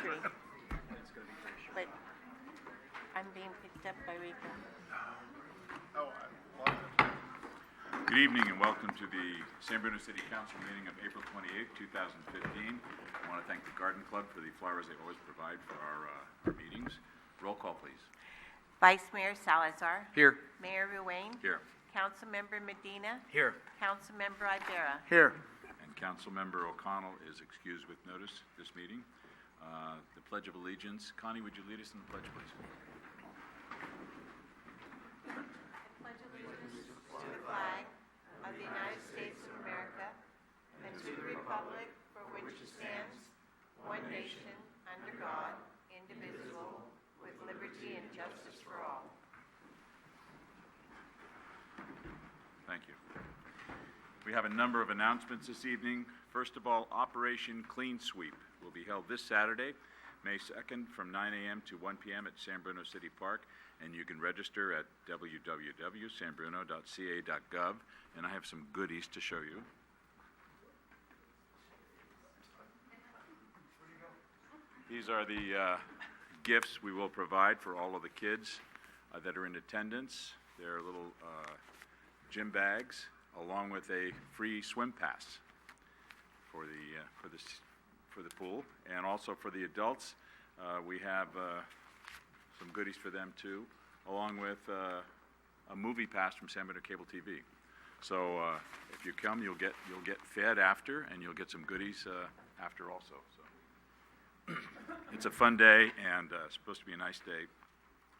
3. But I'm being picked up by Rico. Good evening and welcome to the San Bruno City Council meeting of April 28, 2015. I want to thank the Garden Club for the flowers they always provide for our meetings. Roll call, please. Vice Mayor Salazar. Here. Mayor Ruane. Here. Councilmember Medina. Here. Councilmember Ibera. Here. And Councilmember O'Connell is excused with notice this meeting. The Pledge of Allegiance. Connie, would you lead us in the pledge, please? Pledge allegiance to the flag of the United States of America and to the republic for which it stands, one nation, under God, indivisible, with liberty and justice for all. Thank you. We have a number of announcements this evening. First of all, Operation Clean Sweep will be held this Saturday, May 2nd, from 9 a.m. to 1 p.m. at San Bruno City Park, and you can register at www.sanbruno.ca.gov, and I have some goodies to show you. These are the gifts we will provide for all of the kids that are in attendance. They're little gym bags, along with a free swim pass for the pool, and also for the adults. We have some goodies for them too, along with a movie pass from San Bruno Cable TV. So if you come, you'll get fed after, and you'll get some goodies after also. So it's a fun day, and it's supposed to be a nice day,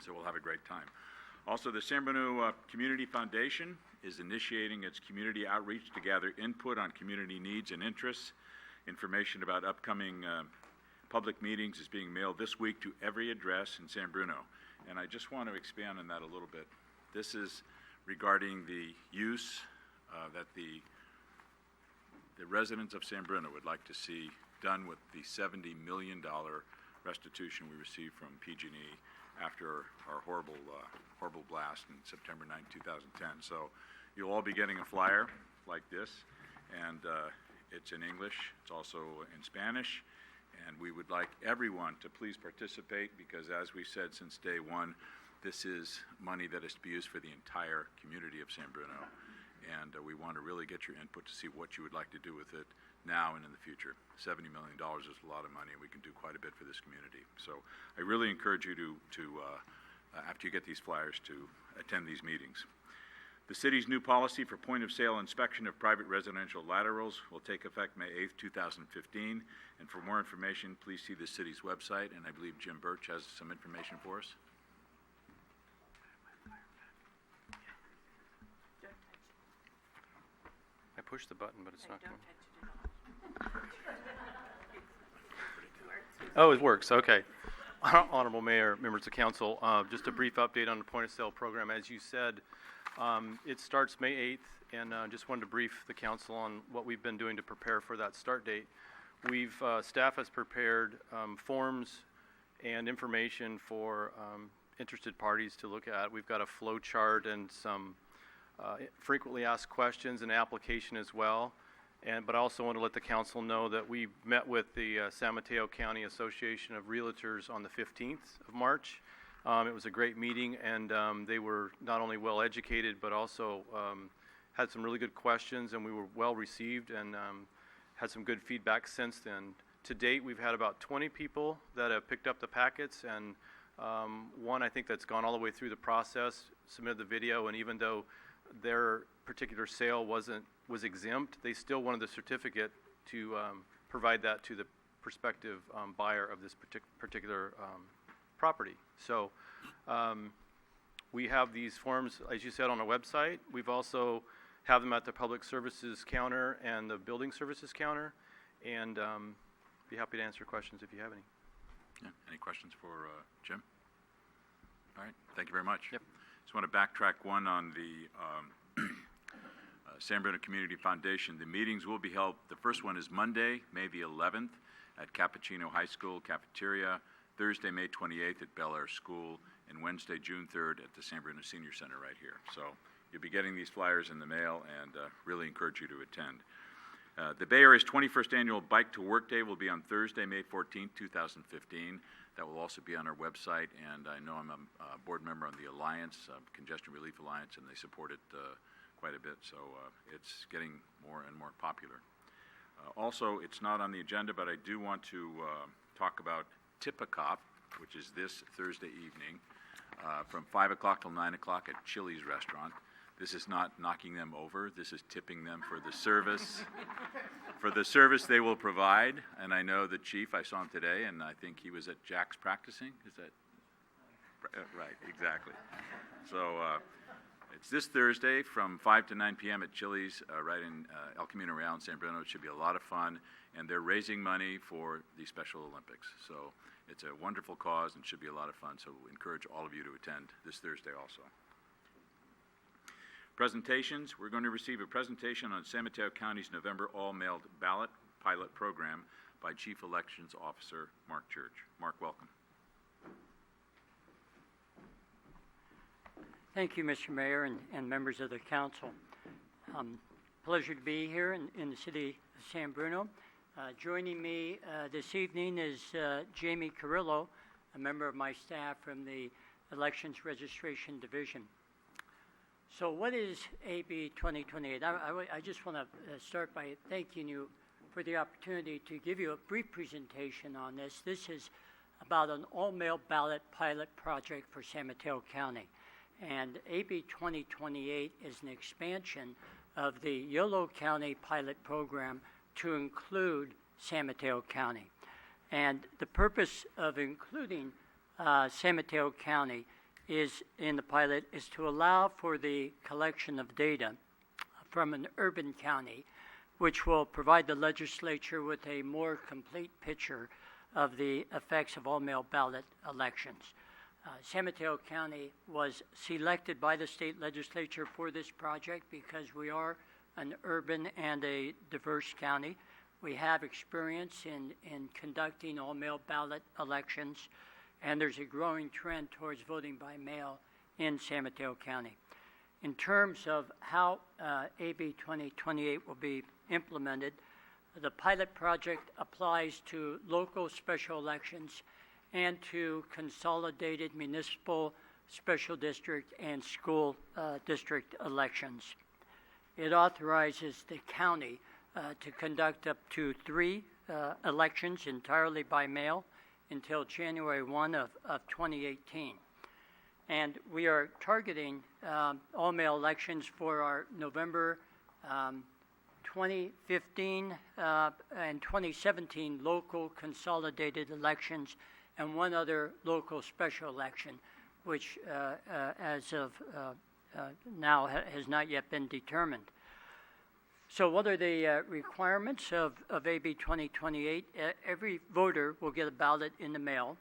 so we'll have a great time. Also, the San Bruno Community Foundation is initiating its community outreach to gather input on community needs and interests. Information about upcoming public meetings is being mailed this week to every address in San Bruno. And I just want to expand on that a little bit. This is regarding the use that the residents of San Bruno would like to see done with the $70 million restitution we received from PG&E after our horrible blast in September 9, 2010. So you'll all be getting a flyer like this, and it's in English, it's also in Spanish, and we would like everyone to please participate because, as we said since day one, this is money that is to be used for the entire community of San Bruno, and we want to really get your input to see what you would like to do with it now and in the future. $70 million is a lot of money, and we can do quite a bit for this community. So I really encourage you to after you get these flyers, to attend these meetings. The city's new policy for point-of-sale inspection of private residential laterals will take effect May 8th, 2015. And for more information, please see the city's website, and I believe Jim Birch has some information for us. I pushed the button, but it's not going. Oh, it works. Okay. Honorable Mayor, members of council, just a brief update on the point-of-sale program. As you said, it starts May 8th, and just wanted to brief the council on what we've been doing to prepare for that start date. Staff has prepared forms and information for interested parties to look at. We've got a flow chart and some frequently asked questions and application as well. But I also want to let the council know that we met with the San Mateo County Association of Realtors on the 15th of March. It was a great meeting, and they were not only well educated, but also had some really good questions, and we were well received and had some good feedback since then. To date, we've had about 20 people that have picked up the packets, and one I think that's gone all the way through the process, submitted the video, and even though their particular sale was exempt, they still wanted the certificate to provide that to the prospective buyer of this particular property. So we have these forms, as you said, on our website. We've also have them at the public services counter and the building services counter, and be happy to answer questions if you have any. Yeah. Any questions for Jim? All right, thank you very much. Yep. Just want to backtrack one on the San Bruno Community Foundation. The meetings will be held, the first one is Monday, May the 11th at Cappuccino High School cafeteria, Thursday, May 28th at Bel Air School, and Wednesday, June 3rd at the San Bruno Senior Center right here. So you'll be getting these flyers in the mail, and really encourage you to attend. The Bay Area's 21st Annual Bike to Work Day will be on Thursday, May 14th, 2015. That will also be on our website, and I know I'm a board member on the Alliance, Congestion Relief Alliance, and they support it quite a bit, so it's getting more and more popular. Also, it's not on the agenda, but I do want to talk about Tip-A-Cop, which is this Thursday evening, from 5 o'clock till 9 o'clock at Chili's Restaurant. This is not knocking them over. This is tipping them for the service, they will provide. And I know the chief, I saw him today, and I think he was at Jack's practicing. Is that right? Exactly. So it's this Thursday from 5 to 9 p.m. at Chili's, right in El Camino Real in San Bruno. It should be a lot of fun, and they're raising money for the Special Olympics. So it's a wonderful cause and should be a lot of fun. So we encourage all of you to attend this Thursday also. Presentations. We're going to receive a presentation on San Mateo County's November all-mailed ballot pilot program by Chief Elections Officer Mark Church. Mark, welcome. Thank you, Mr. Mayor and members of the council. Pleasure to be here in the city of San Bruno. Joining me this evening is Jamie Carrillo, a member of my staff from the Elections Registration Division. So what is AB 2028? I just want to start by thanking you for the opportunity to give you a brief presentation on this. This is about an all-mail ballot pilot project for San Mateo County. And AB 2028 is an expansion of the Yolo County pilot program to include San Mateo County. And the purpose of including San Mateo County in the pilot is to allow for the collection of data from an urban county, which will provide the legislature with a more complete picture of the effects of all-mail ballot elections. San Mateo County was selected by the state legislature for this project because we are an urban and a diverse county. We have experience in conducting all-mail ballot elections, and there's a growing trend towards voting by mail in San Mateo County. In terms of how AB 2028 will be implemented, the pilot project applies to local special elections and to consolidated municipal, special district, and school district elections. It authorizes the county to conduct up to 3 elections entirely by mail until January 1 of 2018. And we are targeting all-mail elections for our November 2015 and 2017 local consolidated elections and one other local special election, which as of now has not yet been determined. So what are the requirements of AB 2028? Every voter will get a ballot in the mail,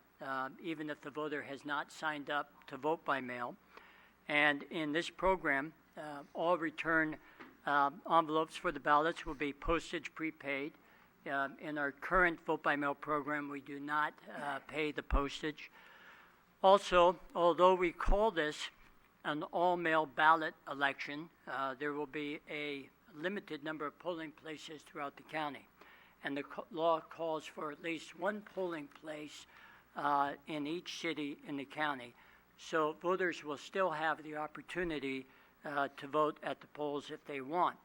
even if the voter has not signed up to vote by mail. And in this program, all return envelopes for the ballots will be postage prepaid. In our current vote by mail program, we do not pay the postage. Also, although we call this an all-mail ballot election, there will be a limited number of polling places throughout the county. And the law calls for at least one polling place in each city in the county. So voters will still have the opportunity to vote at the polls if they want.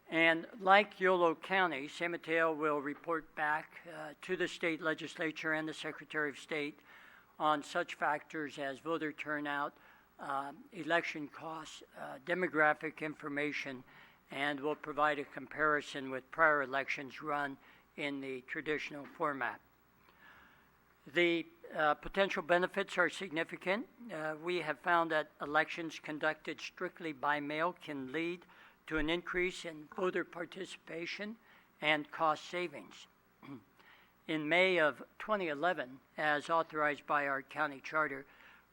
And like Yolo County, San Mateo will report back to the state legislature and the Secretary of State on such factors as voter turnout, election costs, demographic information, and will provide a comparison with prior elections run in the traditional format. The potential benefits are significant. We have found that elections conducted strictly by mail can lead to an increase in voter participation and cost savings. In May of 2011, as authorized by our county charter,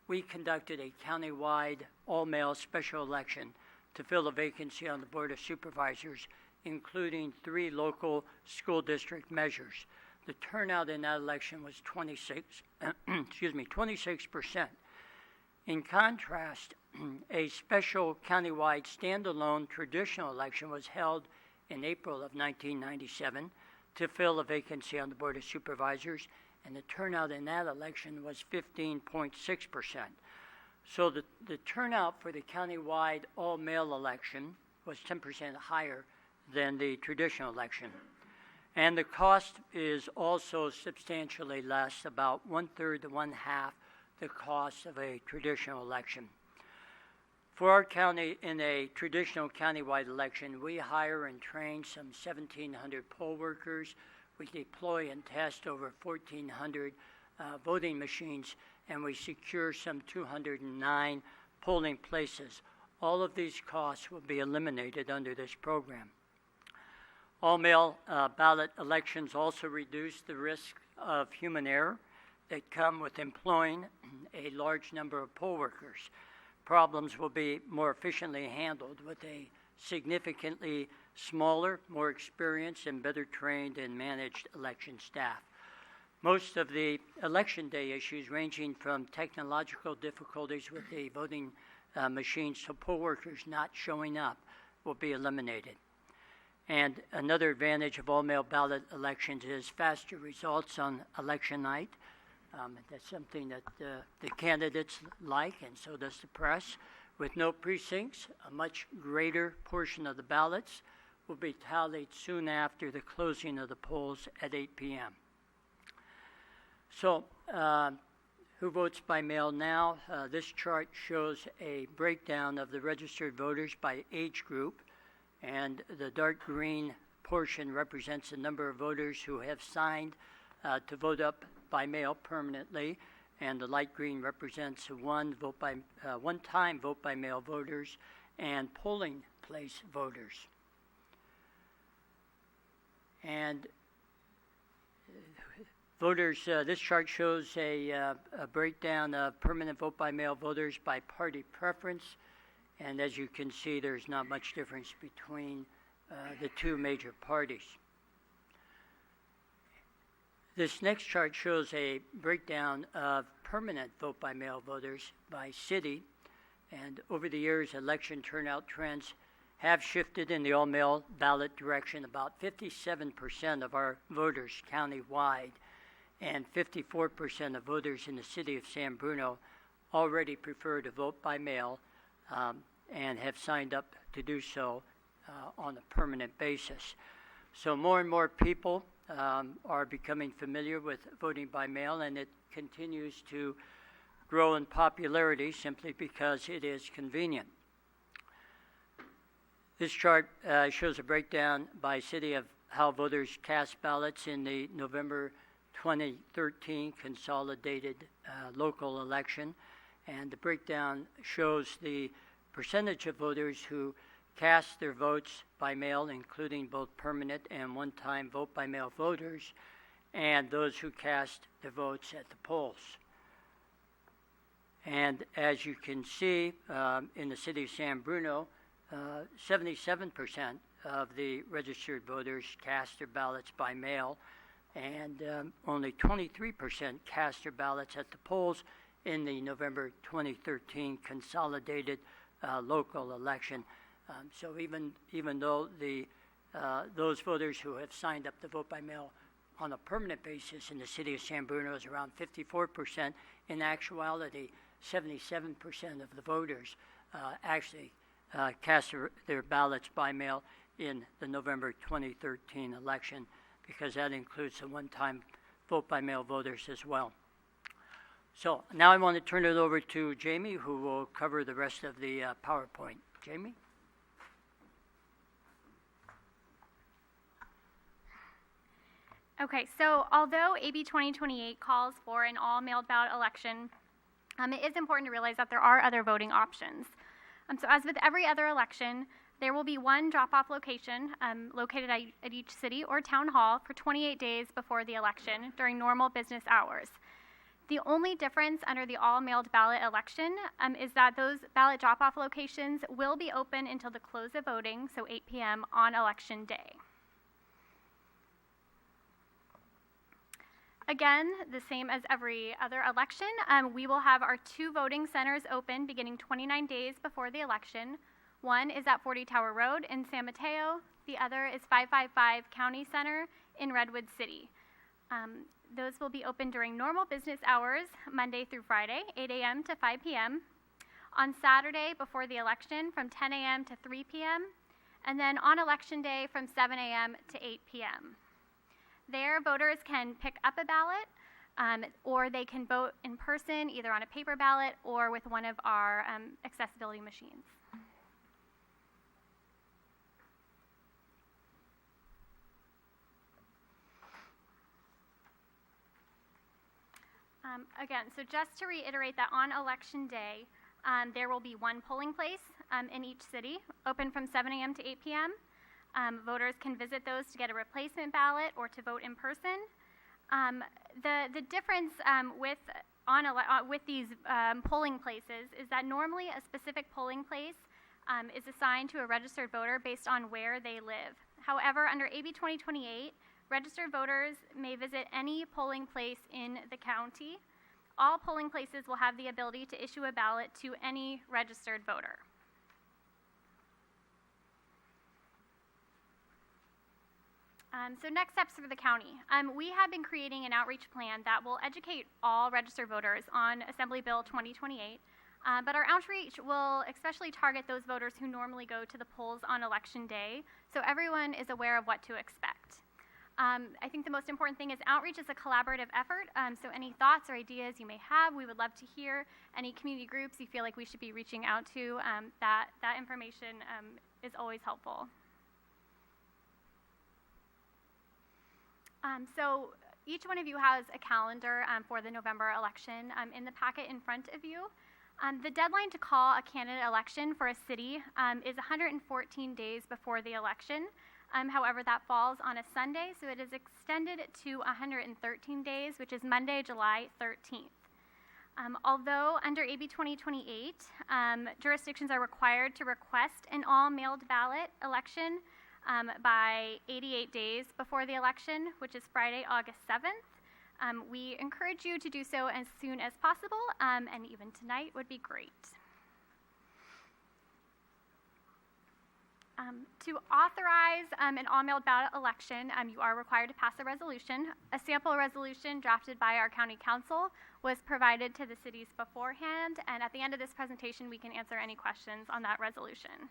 we conducted a countywide all-mail special election to fill a vacancy on the Board of Supervisors, including 3 local school district measures. The turnout in that election was 26%. In contrast, a special countywide standalone traditional election was held in April of 1997 to fill a vacancy on the Board of Supervisors, and the turnout in that election was 15.6%. So the turnout for the countywide all-male election was 10% higher than the traditional election. And the cost is also substantially less, about 1/3 to 1/2 the cost of a traditional election. For our county, in a traditional countywide election, we hire and train some 1,700 poll workers. We deploy and test over 1,400 voting machines, and we secure some 209 polling places. All of these costs will be eliminated under this program. All-mail ballot elections also reduce the risk of human error that come with employing a large number of poll workers. Problems will be more efficiently handled with a significantly smaller, more experienced, and better trained and managed election staff. Most of the election day issues, ranging from technological difficulties with the voting machines to poll workers not showing up, will be eliminated. And another advantage of all-mail ballot elections is faster results on election night. That's something that the candidates like, and so does the press. With no precincts, a much greater portion of the ballots will be tallied soon after the closing of the polls at 8 p.m. So, who votes by mail now? This chart shows a breakdown of the registered voters by age group, and the dark green portion represents the number of voters who have signed to vote up by mail permanently, and the light green represents one-time vote by mail voters and polling place voters. And voters, this chart shows a breakdown of permanent vote by mail voters by party preference, and as you can see, there's not much difference between the two major parties. This next chart shows a breakdown of permanent vote by mail voters by city, and over the years, election turnout trends have shifted in the all-mail ballot direction. About 57% of our voters countywide and 54% of voters in the city of San Bruno already prefer to vote by mail and have signed up to do so on a permanent basis. So more and more people are becoming familiar with voting by mail, and it continues to grow in popularity simply because it is convenient. This chart shows a breakdown by city of how voters cast ballots in the November 2013 consolidated local election, and the breakdown shows the percentage of voters who cast their votes by mail, including both permanent and one-time vote by mail voters, and those who cast their votes at the polls. And as you can see, in the city of San Bruno, 77% of the registered voters cast their ballots by mail, and only 23% cast their ballots at the polls in the November 2013 consolidated local election. So even though those voters who have signed up to vote by mail on a permanent basis in the city of San Bruno is around 54%, in actuality, 77% of the voters actually cast their ballots by mail in the November 2013 election, because that includes the one-time vote by mail voters as well. So now I want to turn it over to Jamie, who will cover the rest of the PowerPoint. Jamie? Okay, so although AB 2028 calls for an all-mailed ballot election, it is important to realize that there are other voting options. So as with every other election, there will be one drop-off location located at each city or town hall for 28 days before the election during normal business hours. The only difference under the all-mailed ballot election is that those ballot drop-off locations will be open until the close of voting, so 8 p.m. on election day. Again, the same as every other election, we will have our 2 voting centers open beginning 29 days before the election. One is at 40 Tower Road in San Mateo, The other is 555 County Center in Redwood City. Those will be open during normal business hours, Monday through Friday, 8 a.m. to 5 p.m., on Saturday before the election from 10 a.m. to 3 p.m., and then on Election Day from 7 a.m. to 8 p.m. There, voters can pick up a ballot, or they can vote in person, either on a paper ballot or with one of our accessibility machines. Again, so just to reiterate that on Election Day, there will be one polling place in each city, open from 7 a.m. to 8 p.m. Voters can visit those to get a replacement ballot or to vote in person. The difference with these polling places is that normally a specific polling place is assigned to a registered voter based on where they live. However, under AB 2028, registered voters may visit any polling place in the county. All polling places will have the ability to issue a ballot to any registered voter. So next steps for the county. We have been creating an outreach plan that will educate all registered voters on Assembly Bill 2028, but our outreach will especially target those voters who normally go to the polls on Election Day, so everyone is aware of what to expect. I think the most important thing is outreach is a collaborative effort, so any thoughts or ideas you may have, we would love to hear. Any community groups you feel like we should be reaching out to, that information is always helpful. So each one of you has a calendar for the November election in the packet in front of you. The deadline to call a candidate election for a city is 114 days before the election. However, that falls on a Sunday, so it is extended to 113 days, which is Monday, July 13th. Although under AB 2028, jurisdictions are required to request an all-mailed ballot election by 88 days before the election, which is Friday, August 7th. We encourage you to do so as soon as possible, and even tonight would be great. To authorize an all-mailed ballot election, you are required to pass a resolution. A sample resolution drafted by our county council was provided to the cities beforehand, and at the end of this presentation, we can answer any questions on that resolution.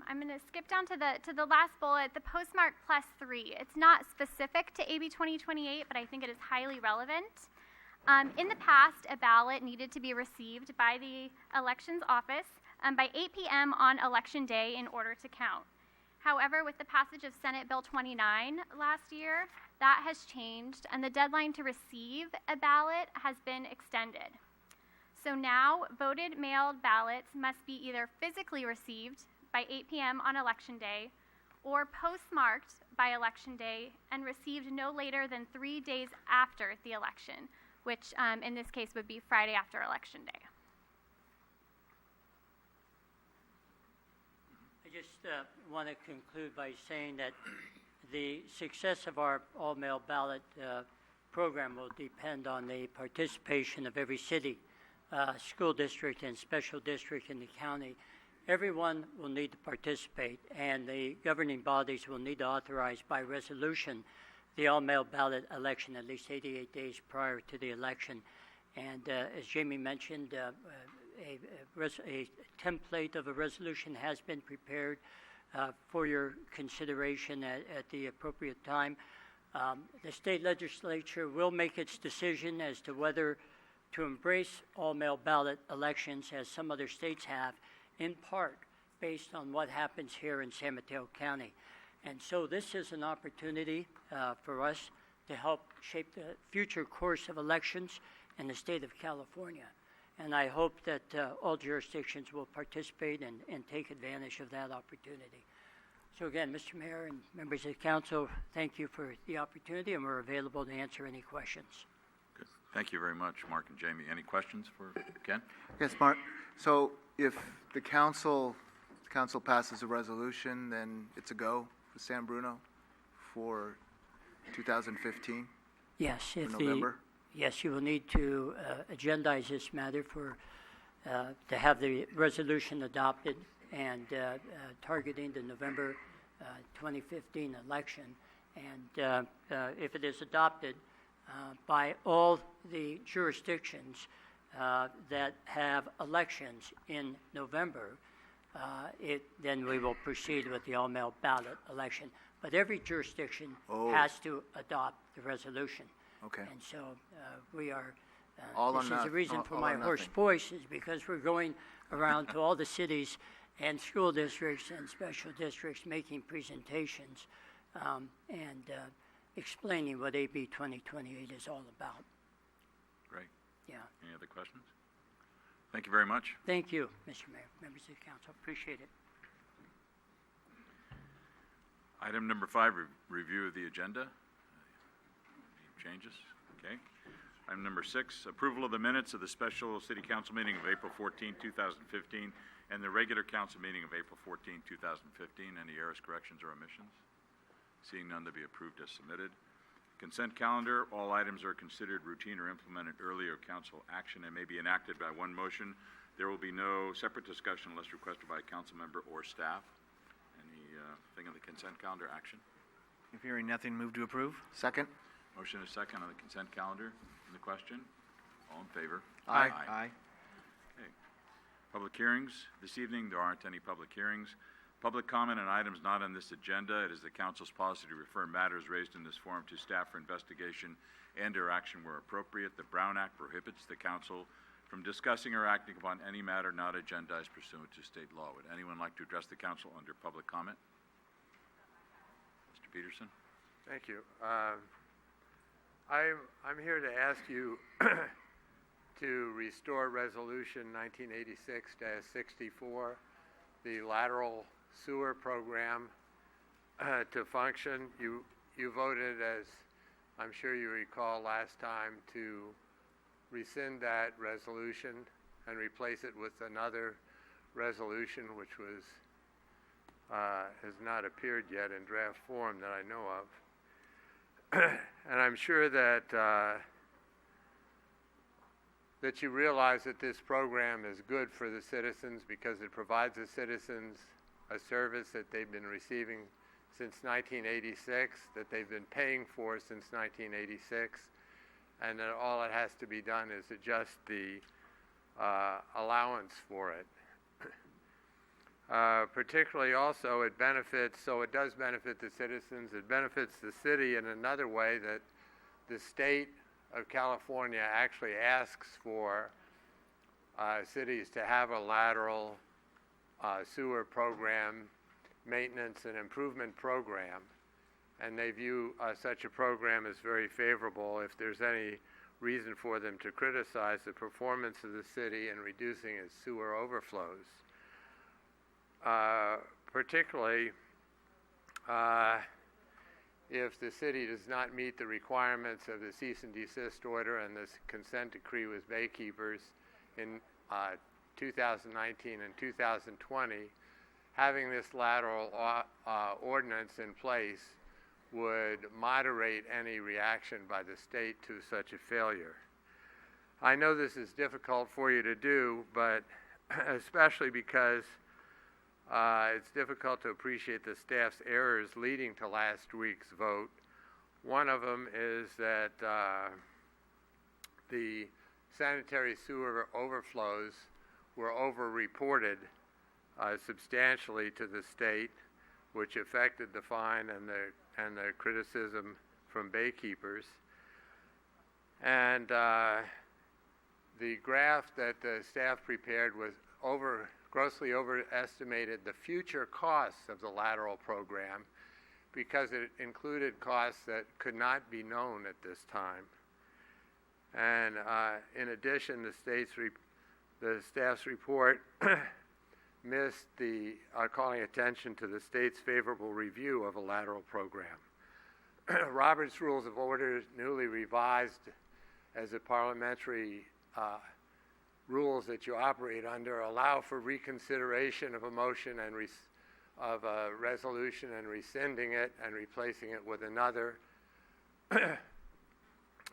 I'm going to skip down to the last bullet, the postmark +3. It's not specific to AB 2028, but I think it is highly relevant. In the past, a ballot needed to be received by the elections office by 8 p.m. on Election Day in order to count. However, with the passage of Senate Bill 29 last year, that has changed, and the deadline to receive a ballot has been extended. So now, voted mailed ballots must be either physically received by 8 p.m. on Election Day or postmarked by Election Day and received no later than 3 days after the election, which in this case would be Friday after Election Day. I just want to conclude by saying that the success of our all-mail ballot program will depend on the participation of every city, school district, and special district in the county. Everyone will need to participate, and the governing bodies will need to authorize by resolution the all-mail ballot election at least 88 days prior to the election. And as Jamie mentioned, a template of a resolution has been prepared for your consideration at the appropriate time. The state legislature will make its decision as to whether to embrace all-mail ballot elections, as some other states have, in part based on what happens here in San Mateo County. And so this is an opportunity for us to help shape the future course of elections in the state of California. And I hope that all jurisdictions will participate and take advantage of that opportunity. So again, Mr. Mayor and members of the council, thank you for the opportunity, and we're available to answer any questions. Good. Thank you very much, Mark and Jamie. Any questions for Ken? Yes, Mark. So if the council passes a resolution, then it's a go for San Bruno for 2015? Yes, for November? Yes, you will need to agendize this matter for to have the resolution adopted and targeting the November 2015 election. And if it is adopted by all the jurisdictions that have elections in November, then we will proceed with the all-mail ballot election. But every jurisdiction has to adopt the resolution. Okay. And so we are, All or this is the noth- reason all- for all my or hoarse nothing. voice, is because we're going around to all the cities and school districts and special districts making presentations and explaining what AB 2028 is all about. Great. Yeah. Any other questions? Thank you very much. Thank you, Mr. Mayor, members of the council. Appreciate it. Item number 5, review of the agenda. Any changes? Okay. Item number 6, approval of the minutes of the special city council meeting of April 14, 2015, and the regular council meeting of April 14, 2015. Any errors, corrections, or omissions? Seeing none, to be approved as submitted. Consent calendar, all items are considered routine or implemented early or council action and may be enacted by one motion. There will be no separate discussion unless requested by a council member or staff. Anything on the consent calendar action? If hearing nothing, move to approve. Second? Motion is second on the consent calendar. In the question? All in favor? Aye. Okay. Public hearings. This evening, there aren't any public hearings. Public comment on items not on this agenda. It is the council's policy to refer matters raised in this forum to staff for investigation and/or action where appropriate. The Brown Act prohibits the council from discussing or acting upon any matter not agendized pursuant to state law. Would anyone like to address the council under public comment? Mr. Peterson? Thank you. I'm here to ask you to restore Resolution 1986-64, the lateral sewer program, to function. You voted, as I'm sure you recall last time, to rescind that resolution and replace it with another resolution, which was has not appeared yet in draft form that I know of. And I'm sure that that you realize that this program is good for the citizens because it provides the citizens a service that they've been receiving since 1986, that they've been paying for since 1986, and that all that has to be done is adjust the allowance for it. Particularly also it benefits, so it does benefit the citizens, it benefits the city in another way, that the state of California actually asks for cities to have a lateral sewer program, maintenance and improvement program, and they view such a program as very favorable if there's any reason for them to criticize the performance of the city in reducing its sewer overflows. Particularly if the city does not meet the requirements of the cease and desist order and this consent decree with baykeepers in 2019 and 2020, having this lateral ordinance in place would moderate any reaction by the state to such a failure. I know this is difficult for you to do, but especially because it's difficult to appreciate the staff's errors leading to last week's vote. One of them is that the sanitary sewer overflows were over-reported substantially to the state, which affected the fine and the criticism from baykeepers. And the graph that the staff prepared was grossly overestimated the future costs of the lateral program because it included costs that could not be known at this time. And in addition, the staff's report missed the calling attention to the state's favorable review of a lateral program. Robert's Rules of Order, newly revised as a parliamentary rules that you operate under, allow for reconsideration of a motion and of a resolution and rescinding it and replacing it with another,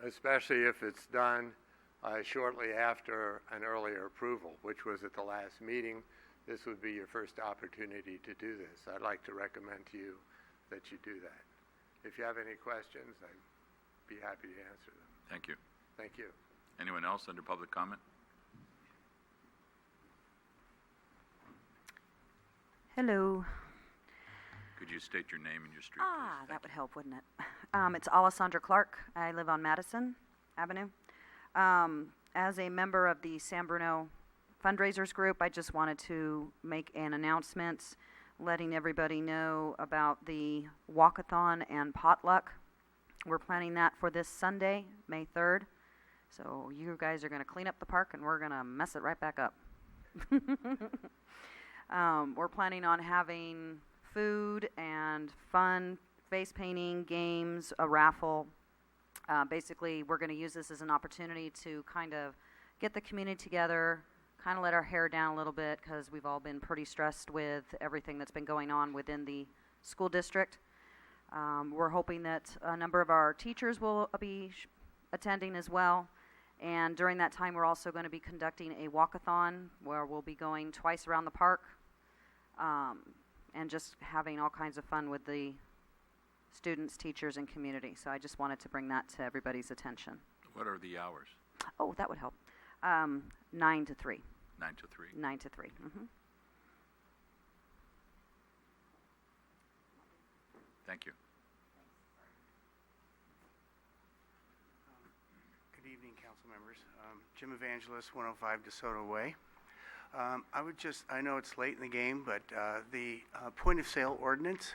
especially if it's done shortly after an earlier approval, which was at the last meeting. this would be your first opportunity to do this. I'd like to recommend to you that you do that. If you have any questions, I'd be happy to answer them. Thank you. Thank you. Anyone else under public comment? Hello. Could you state your name and your street, please? That would help, wouldn't it? It's Alessandra Clark. I live on Madison Avenue. As a member of the San Bruno fundraisers group, I just wanted to make an announcement letting everybody know about the walkathon and potluck. We're planning that for this Sunday, May 3rd. So you guys are going to clean up the park and we're going to mess it right back up. We're planning on having food and fun, face painting, games, a raffle. Basically, we're going to use this as an opportunity to kind of get the community together, kind of let our hair down a little bit because we've all been pretty stressed with everything that's been going on within the school district. We're hoping that a number of our teachers will be attending as well. And during that time, we're also going to be conducting a walkathon where we'll be going twice around the park and just having all kinds of fun with the students, teachers, and community. So I just wanted to bring that to everybody's attention. What are the hours? Oh, that would help. 9 to 3. 9 to 3. 9 to 3. Mm-hmm. Thank you. Good evening, council members. Jim Evangelist, 105 DeSoto Way. I know it's late in the game, but the point of sale ordinance,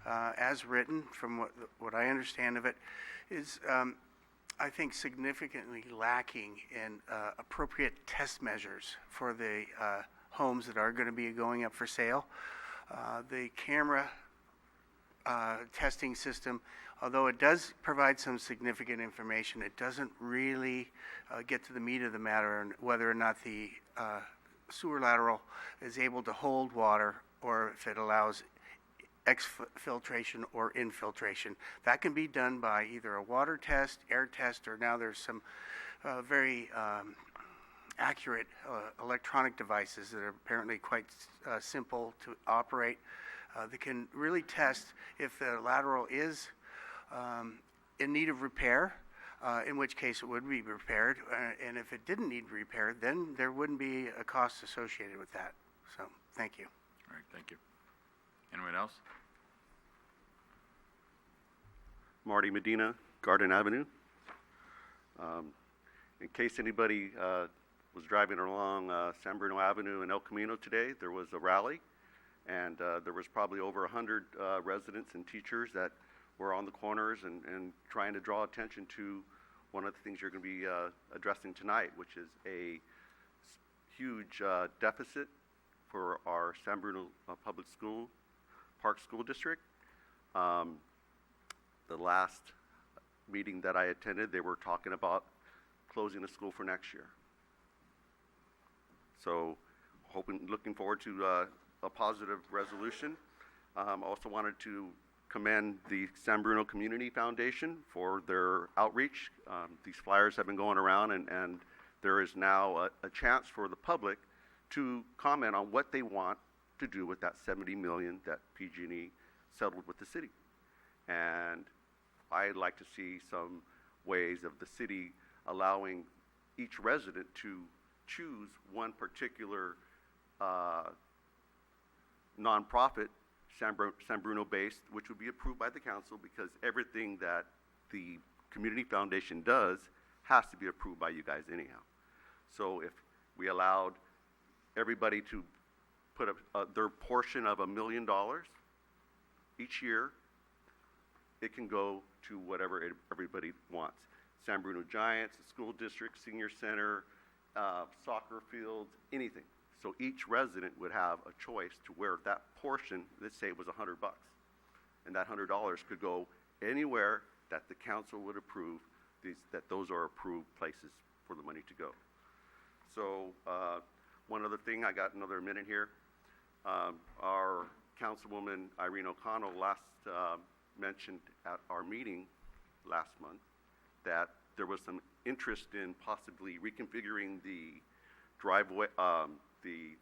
as written, from what I understand of it, is, I think, significantly lacking in appropriate test measures for the homes that are going to be going up for sale. The camera testing system, although it does provide some significant information, it doesn't really get to the meat of the matter and whether or not the sewer lateral is able to hold water or if it allows exfiltration or infiltration. That can be done by either a water test, air test, or now there's some very accurate electronic devices that are apparently quite simple to operate. That can really test if the lateral is in need of repair, in which case it would be repaired, and if it didn't need repair, then there wouldn't be a cost associated with that. So, thank you. All right, thank you. Anyone else? Marty Medina, Garden Avenue. In case anybody was driving along San Bruno Avenue in El Camino today, there was a rally, and there was probably over 100 residents and teachers that were on the corners and trying to draw attention to one of the things you're going to be addressing tonight, which is a huge deficit for our San Bruno Public School Park School District. The last meeting that I attended, they were talking about closing the school for next year. So, looking forward to a positive resolution. Also wanted to commend the San Bruno Community Foundation for their outreach. These flyers have been going around, and there is now a chance for the public to comment on what they want to do with that $70 million that PG&E settled with the city. And I'd like to see some ways of the city allowing each resident to choose one particular nonprofit, San Bruno based, which would be approved by the council, because everything that the community foundation does has to be approved by you guys anyhow. So if we allowed everybody to put their portion of $1 million each year, it can go to whatever everybody wants. San Bruno Giants, the school district, senior center, soccer fields, anything. So each resident would have a choice to where that portion, let's say it was $100, and that $100 could go anywhere that the council would approve, that those are approved places for the money to go. So one other thing, I got another minute here. Our Councilwoman Irene O'Connell last mentioned at our meeting last month that there was some interest in possibly reconfiguring the driveway, the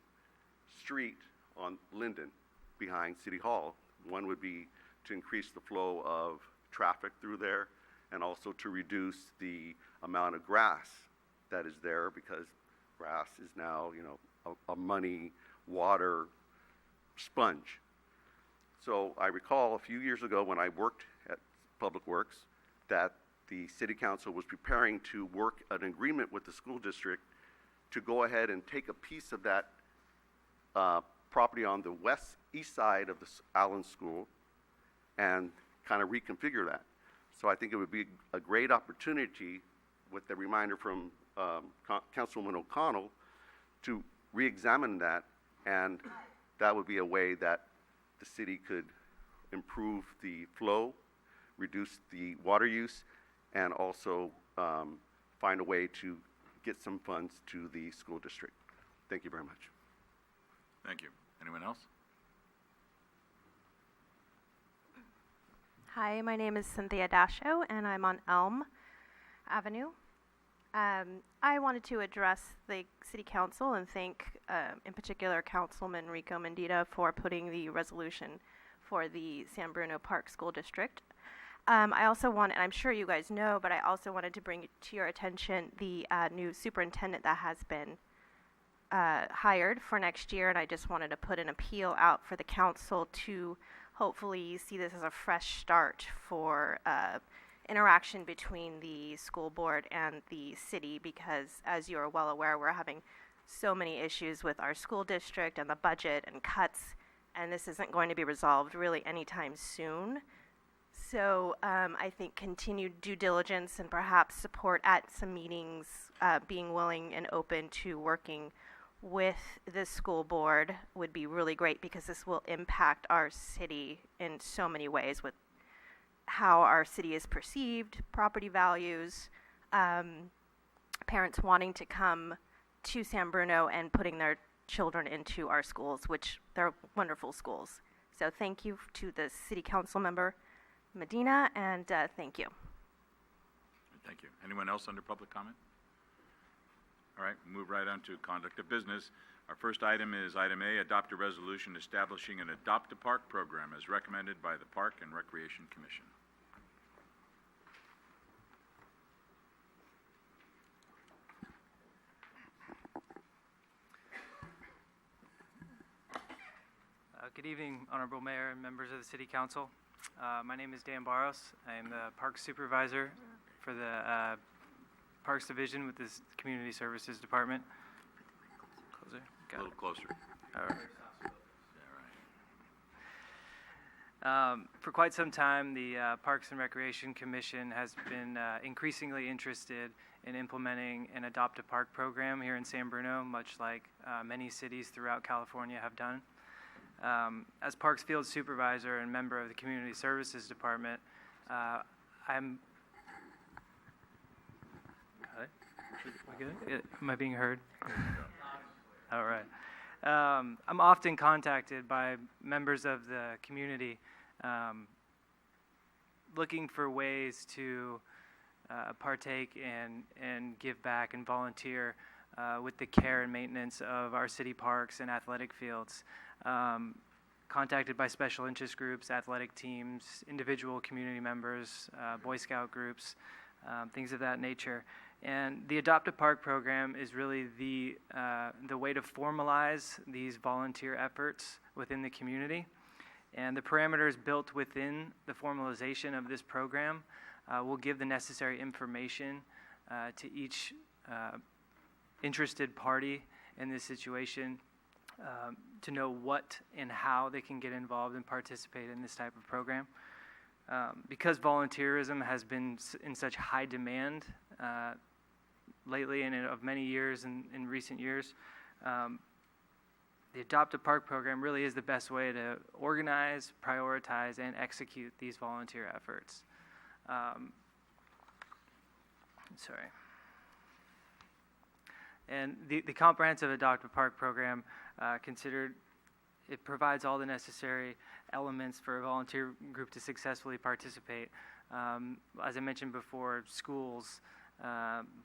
street on Linden behind City Hall. One would be to increase the flow of traffic through there and also to reduce the amount of grass that is there, because grass is now, you know, a money water sponge. So I recall a few years ago when I worked at Public Works that the City Council was preparing to work an agreement with the school district to go ahead and take a piece of that property on the east side of the Allen School and kind of reconfigure that. So I think it would be a great opportunity, with the reminder from Councilwoman O'Connell, to re-examine that, and that would be a way that the city could improve the flow, reduce the water use, and also find a way to get some funds to the school district. Thank you very much. Thank you. Anyone else? Hi, my name is Cynthia Dasho, and I'm on Elm Avenue. I wanted to address the City Council and thank, in particular, Councilman Rico Mendita for putting the resolution for the San Bruno Park School District. I also want, and I'm sure you guys know, but I also wanted to bring to your attention the new superintendent that has been hired for next year, and I just wanted to put an appeal out for the council to hopefully see this as a fresh start for interaction between the school board and the city, because as you are well aware, we're having so many issues with our school district and the budget and cuts, and this isn't going to be resolved really anytime soon. So I think continued due diligence and perhaps support at some meetings, being willing and open to working with the school board would be really great, because this will impact our city in so many ways, with how our city is perceived, property values, parents wanting to come to San Bruno and putting their children into our schools, which they're wonderful schools. So thank you to the city council member, Medina, and thank you. Thank you. Anyone else under public comment? All right, move right on to conduct of business. Our first item is item A, adopt a resolution establishing an Adopt a Park program as recommended by the Park and Recreation Commission. Good evening, Honorable Mayor and members of the City Council. My name is Dan Barros. I am the Park Supervisor for the Parks Division with the Community Services Department. Closer? A little closer. All right. For quite some time, the Parks and Recreation Commission has been increasingly interested in implementing an Adopt a Park program here in San Bruno, much like many cities throughout California have done. As Parks Field Supervisor and member of the Community Services Department, I'm... We good? Am I being heard? All right. I'm often contacted by members of the community looking for ways to partake and give back and volunteer with the care and maintenance of our city parks and athletic fields. Contacted by special interest groups, athletic teams, individual community members, Boy Scout groups, things of that nature. And the Adopt a Park program is really the way to formalize these volunteer efforts within the community. And the parameters built within the formalization of this program will give the necessary information to each interested party in this situation to know what and how they can get involved and participate in this type of program. Because volunteerism has been in such high demand lately and of many years in recent years, the Adopt a Park program really is the best way to organize, prioritize, and execute these volunteer efforts. And the comprehensive Adopt a Park program it provides all the necessary elements for a volunteer group to successfully participate. As I mentioned before, schools,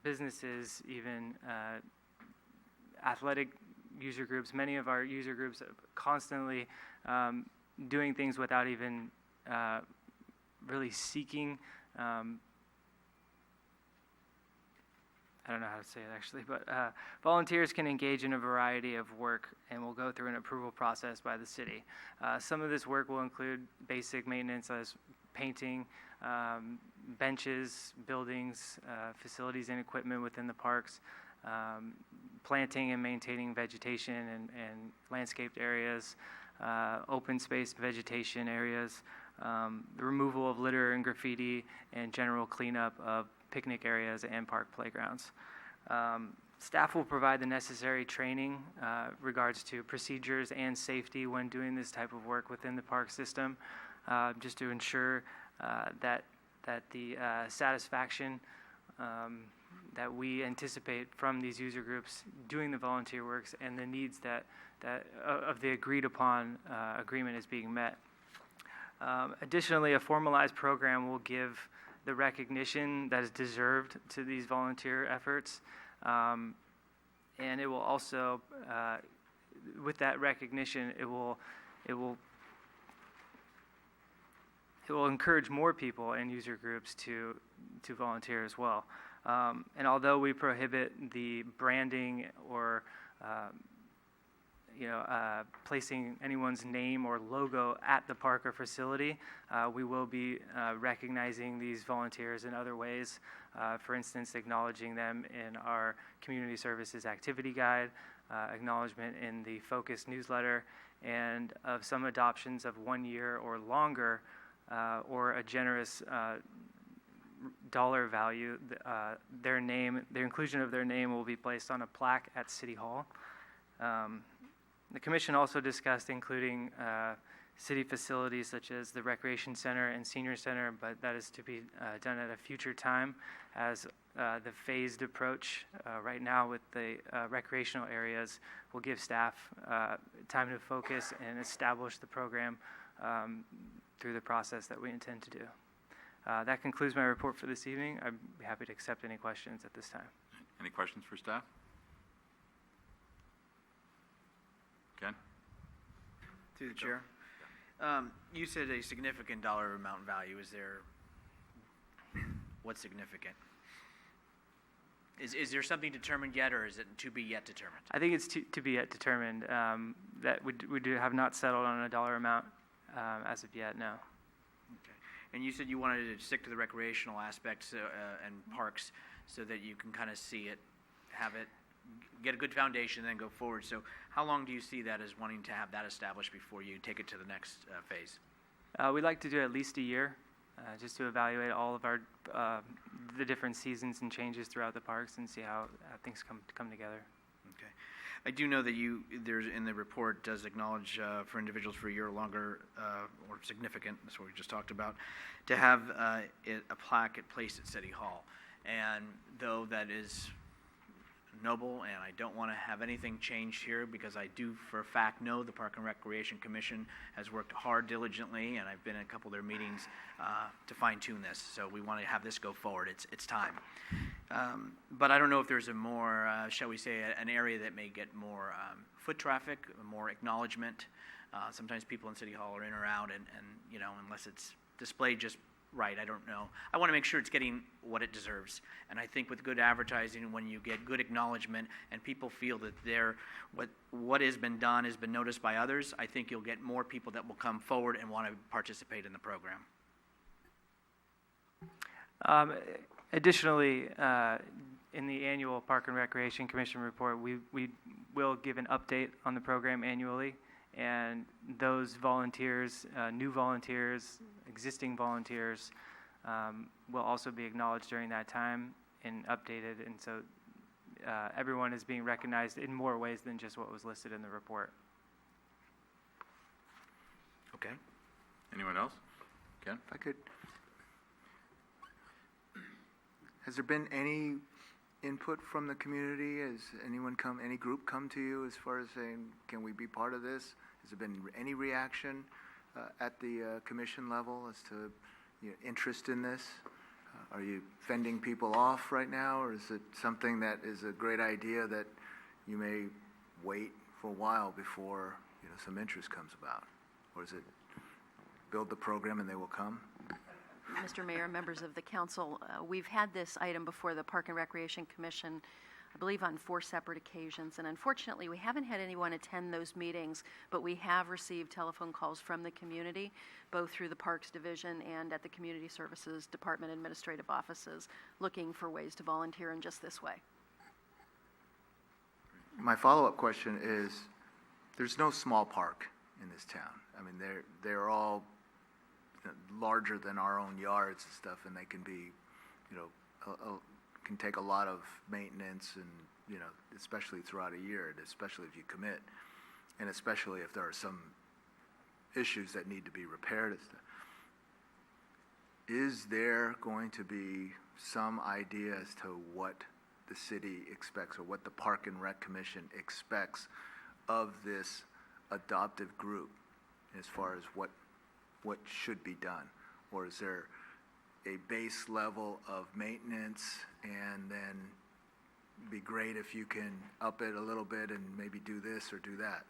businesses, even athletic user groups. Many of our user groups are constantly doing things without even really seeking. I don't know how to say it actually, but volunteers can engage in a variety of work and will go through an approval process by the city. Some of this work will include basic maintenance as painting, benches, buildings, facilities and equipment within the parks, planting and maintaining vegetation and landscaped areas, open space vegetation areas, the removal of litter and graffiti, and general cleanup of picnic areas and park playgrounds. Staff will provide the necessary training regards to procedures and safety when doing this type of work within the park system, just to ensure that the satisfaction that we anticipate from these user groups doing the volunteer works and the needs that of the agreed upon agreement is being met. Additionally, a formalized program will give the recognition that is deserved to these volunteer efforts, and it will also, with that recognition, it will encourage more people and user groups to volunteer as well. And although we prohibit the branding or placing anyone's name or logo at the park or facility, we will be recognizing these volunteers in other ways. For instance, acknowledging them in our community services activity guide, acknowledgement in the Focus newsletter, and of some adoptions of 1 year or longer, or a generous dollar value. Their inclusion of their name will be placed on a plaque at City Hall. The Commission also discussed including city facilities such as the Recreation Center and Senior Center, but that is to be done at a future time as the phased approach right now with the recreational areas will give staff time to focus and establish the program through the process that we intend to do. That concludes my report for this evening. I'd be happy to accept any questions at this time. Any questions for staff? Ken? Through the chair. You said a significant dollar amount value. Is there, what's significant? Is there something determined yet, or is it to be yet determined? I think it's to be yet determined. That we have not settled on a dollar amount as of yet, no. Okay. And you said you wanted to stick to the recreational aspects and parks so that you can kind of see it, have it, get a good foundation, and then go forward. So how long do you see that as wanting to have that established before you take it to the next phase? We'd like to do at least a year, just to evaluate all of our the different seasons and changes throughout the parks and see how things come together. Okay. I do know that there's in the report does acknowledge for individuals for a year or longer or significant, that's what we just talked about, to have a plaque placed at City Hall. And though that is noble, and I don't want to have anything changed here because I do for a fact know the Park and Recreation Commission has worked hard diligently, and I've been in a couple of their meetings to fine-tune this. So we want to have this go forward. It's time. But I don't know if there's a more, shall we say, an area that may get more foot traffic, more acknowledgement. Sometimes people in City Hall are in or out, and unless it's displayed just right, I don't know. I want to make sure it's getting what it deserves. And I think with good advertising, when you get good acknowledgement and people feel that what has been done has been noticed by others, I think you'll get more people that will come forward and want to participate in the program. Additionally, in the annual Park and Recreation Commission report, we will give an update on the program annually. And those volunteers, new volunteers, existing volunteers, will also be acknowledged during that time and updated. And so everyone is being recognized in more ways than just what was listed in the report. Okay. Anyone else? Ken? If I could. Has there been any input from the community? Has any group come to you as far as saying, can we be part of this? Has there been any reaction at the commission level as to interest in this? Are you fending people off right now, or is it something that is a great idea that you may wait for a while before, some interest comes about? Or is it build the program and they will come? Mr. Mayor, members of the council, we've had this item before the Park and Recreation Commission, I believe on 4 separate occasions, and unfortunately, we haven't had anyone attend those meetings, but we have received telephone calls from the community, both through the Parks Division and at the Community Services Department administrative offices, looking for ways to volunteer in just this way. My follow-up question is, there's no small park in this town. I mean, they're all larger than our own yards and stuff, and they can be, can take a lot of maintenance and, especially throughout a year, and especially if you commit, and especially if there are some issues that need to be repaired and stuff. Is there going to be some idea as to what the city expects or what the Park and Rec Commission expects of this adoptive group as far as what should be done? Or is there a base level of maintenance and then be great if you can up it a little bit and maybe do this or do that?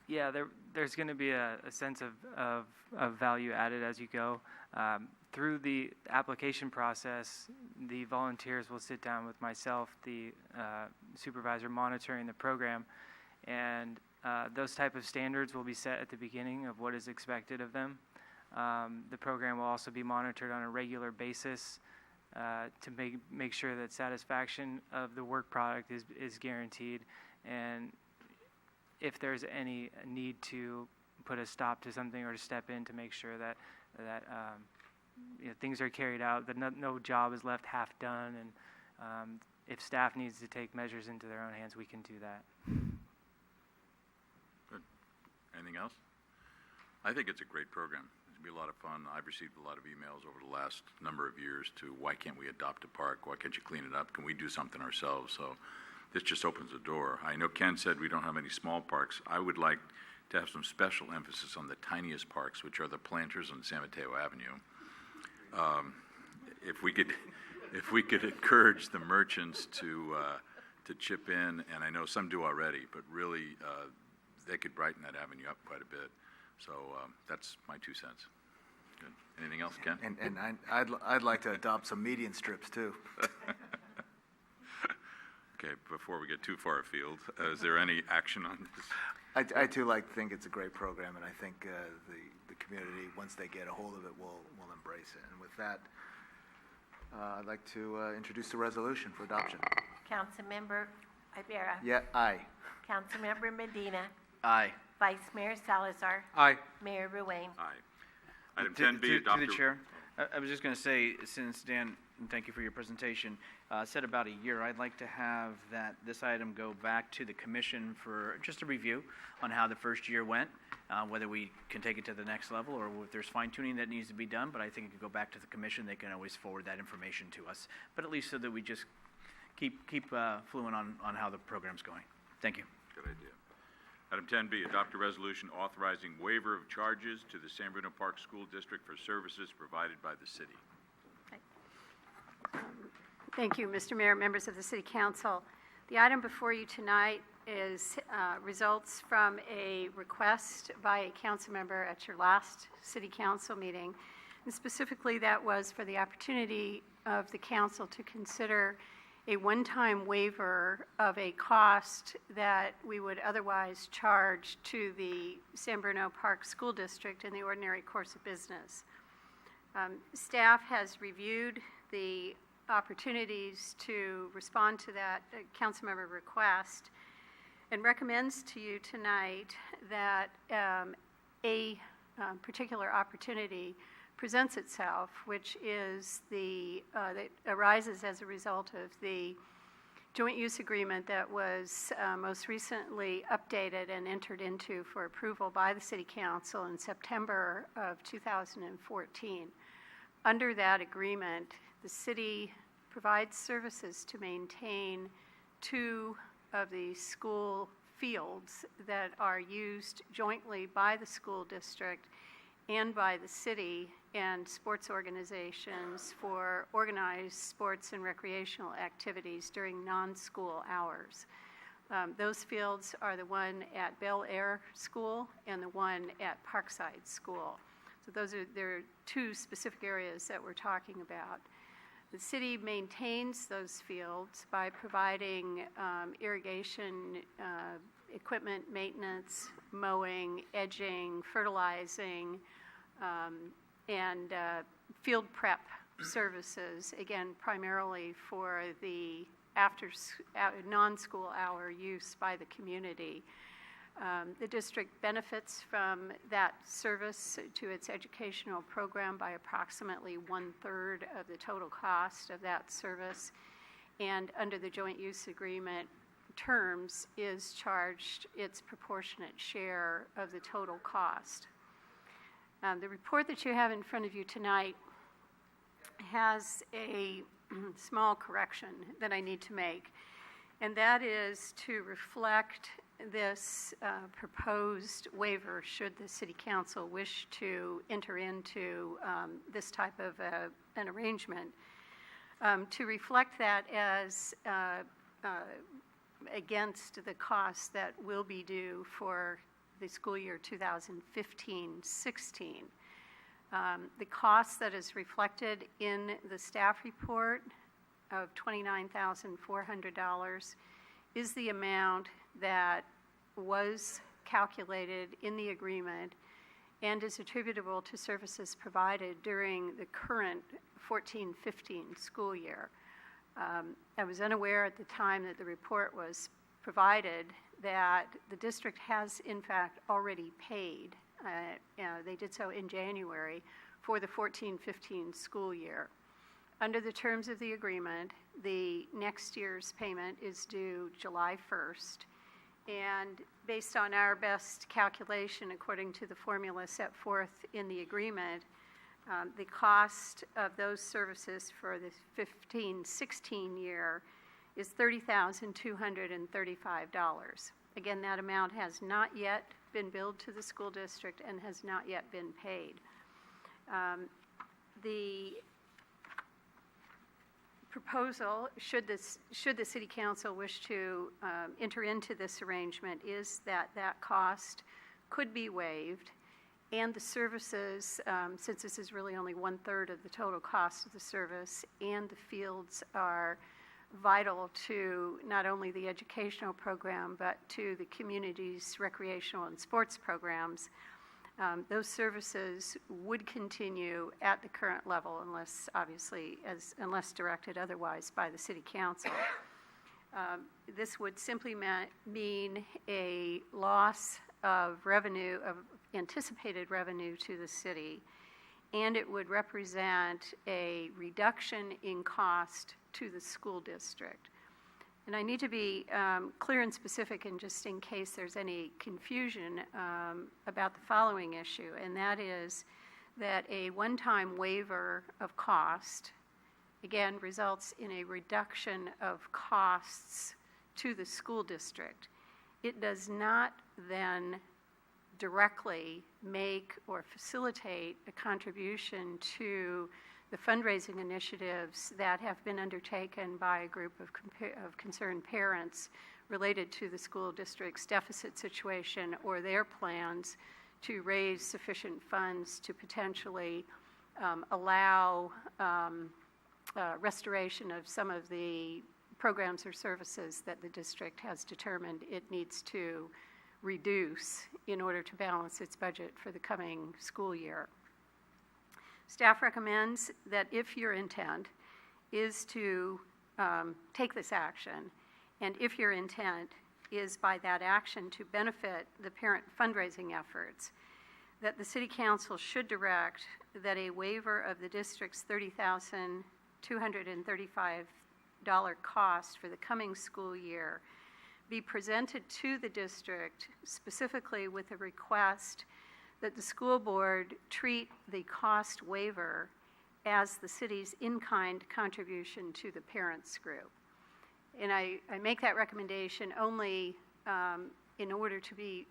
Yeah, there's going to be a sense of value added as you go. Through the application process, the volunteers will sit down with myself, the supervisor monitoring the program, and those type of standards will be set at the beginning of what is expected of them. The program will also be monitored on a regular basis to make sure that satisfaction of the work product is guaranteed, and if there's any need to put a stop to something or to step in to make sure that things are carried out, that no job is left half done, and if staff needs to take measures into their own hands, we can do that. Good. Anything else? I think it's a great program. It'll be a lot of fun. I've received a lot of emails over the last number of years to why can't we adopt a park? Why can't you clean it up? Can we do something ourselves? So this just opens the door. I know Ken said we don't have any small parks. I would like to have some special emphasis on the tiniest parks, which are the planters on San Mateo Avenue. If we could encourage the merchants to chip in, and I know some do already, but really they could brighten that avenue up quite a bit. So that's my 2 cents. Good. Anything else, Ken? And I'd like to adopt some median strips too. Okay, before we get too far afield, is there any action on this? I too think it's a great program, and I think the community, once they get a hold of it, will embrace it. And with that, I'd like to introduce the resolution for adoption. Councilmember Ibarra. Yeah, aye. Councilmember Medina. Aye. Vice Mayor Salazar. Aye. Mayor Ruane. Aye. Item 10B, adopt To the chair, I was just going to say, since Dan, and thank you for your presentation, said about a year, I'd like to have this item go back to the commission for just a review on how the first year went, whether we can take it to the next level or if there's fine tuning that needs to be done, but I think it could go back to the commission. They can always forward that information to us, but at least so that we just keep fluent on how the program's going. Thank you. Good idea. Item 10B, adopt a resolution authorizing waiver of charges to the San Bruno Park School District for services provided by the city. Thank you, Mr. Mayor, members of the City Council. The item before you tonight is results from a request by a council member at your last City Council meeting. And specifically, that was for the opportunity of the council to consider a one-time waiver of a cost that we would otherwise charge to the San Bruno Park School District in the ordinary course of business. Staff has reviewed the opportunities to respond to that councilmember request and recommends to you tonight that a particular opportunity presents itself, which is that arises as a result of the joint use agreement that was most recently updated and entered into for approval by the City Council in September of 2014. Under that agreement, the city provides services to maintain 2 of the school fields that are used jointly by the school district and by the city and sports organizations for organized sports and recreational activities during non-school hours. Those fields are the one at Bel Air School and the one at Parkside School. So there are two specific areas that we're talking about. The city maintains those fields by providing irrigation equipment maintenance, mowing, edging, fertilizing, and field prep services, again, primarily for the non-school hour use by the community. The district benefits from that service to its educational program by approximately 1/3 of the total cost of that service, and under the joint use agreement terms is charged its proportionate share of the total cost. The report that you have in front of you tonight has a small correction that I need to make, and that is to reflect this proposed waiver should the City Council wish to enter into this type of an arrangement, to reflect that as against the costs that will be due for the school year 2015-16. The cost that is reflected in the staff report of $29,400 is the amount that was calculated in the agreement and is attributable to services provided during the current 14-15 school year. I was unaware at the time that the report was provided that the district has in fact already paid. They did so in January for the 14-15 school year. Under the terms of the agreement, the next year's payment is due July 1st. And based on our best calculation, according to the formula set forth in the agreement, the cost of those services for the 15-16 year is $30,235. Again, that amount has not yet been billed to the school district and has not yet been paid. The proposal, should the City Council wish to enter into this arrangement, is that that cost could be waived, and the services, since this is really only 1/3 of the total cost of the service, and the fields are vital to not only the educational program but to the community's recreational and sports programs, those services would continue at the current level unless, obviously, unless directed otherwise by the City Council. This would simply mean a loss of revenue, of anticipated revenue to the city, and it would represent a reduction in cost to the school district. And I need to be clear and specific, and just in case there's any confusion about the following issue, and that is that a one-time waiver of cost, again, results in a reduction of costs to the school district. It does not then directly make or facilitate a contribution to the fundraising initiatives that have been undertaken by a group of concerned parents related to the school district's deficit situation or their plans to raise sufficient funds to potentially allow restoration of some of the programs or services that the district has determined it needs to reduce in order to balance its budget for the coming school year. Staff recommends that if your intent is to take this action, and if your intent is by that action to benefit the parent fundraising efforts, that the City Council should direct that a waiver of the district's $30,235 cost for the coming school year be presented to the district specifically with a request that the school board treat the cost waiver as the city's in-kind contribution to the parents group. And I make that recommendation only in order to be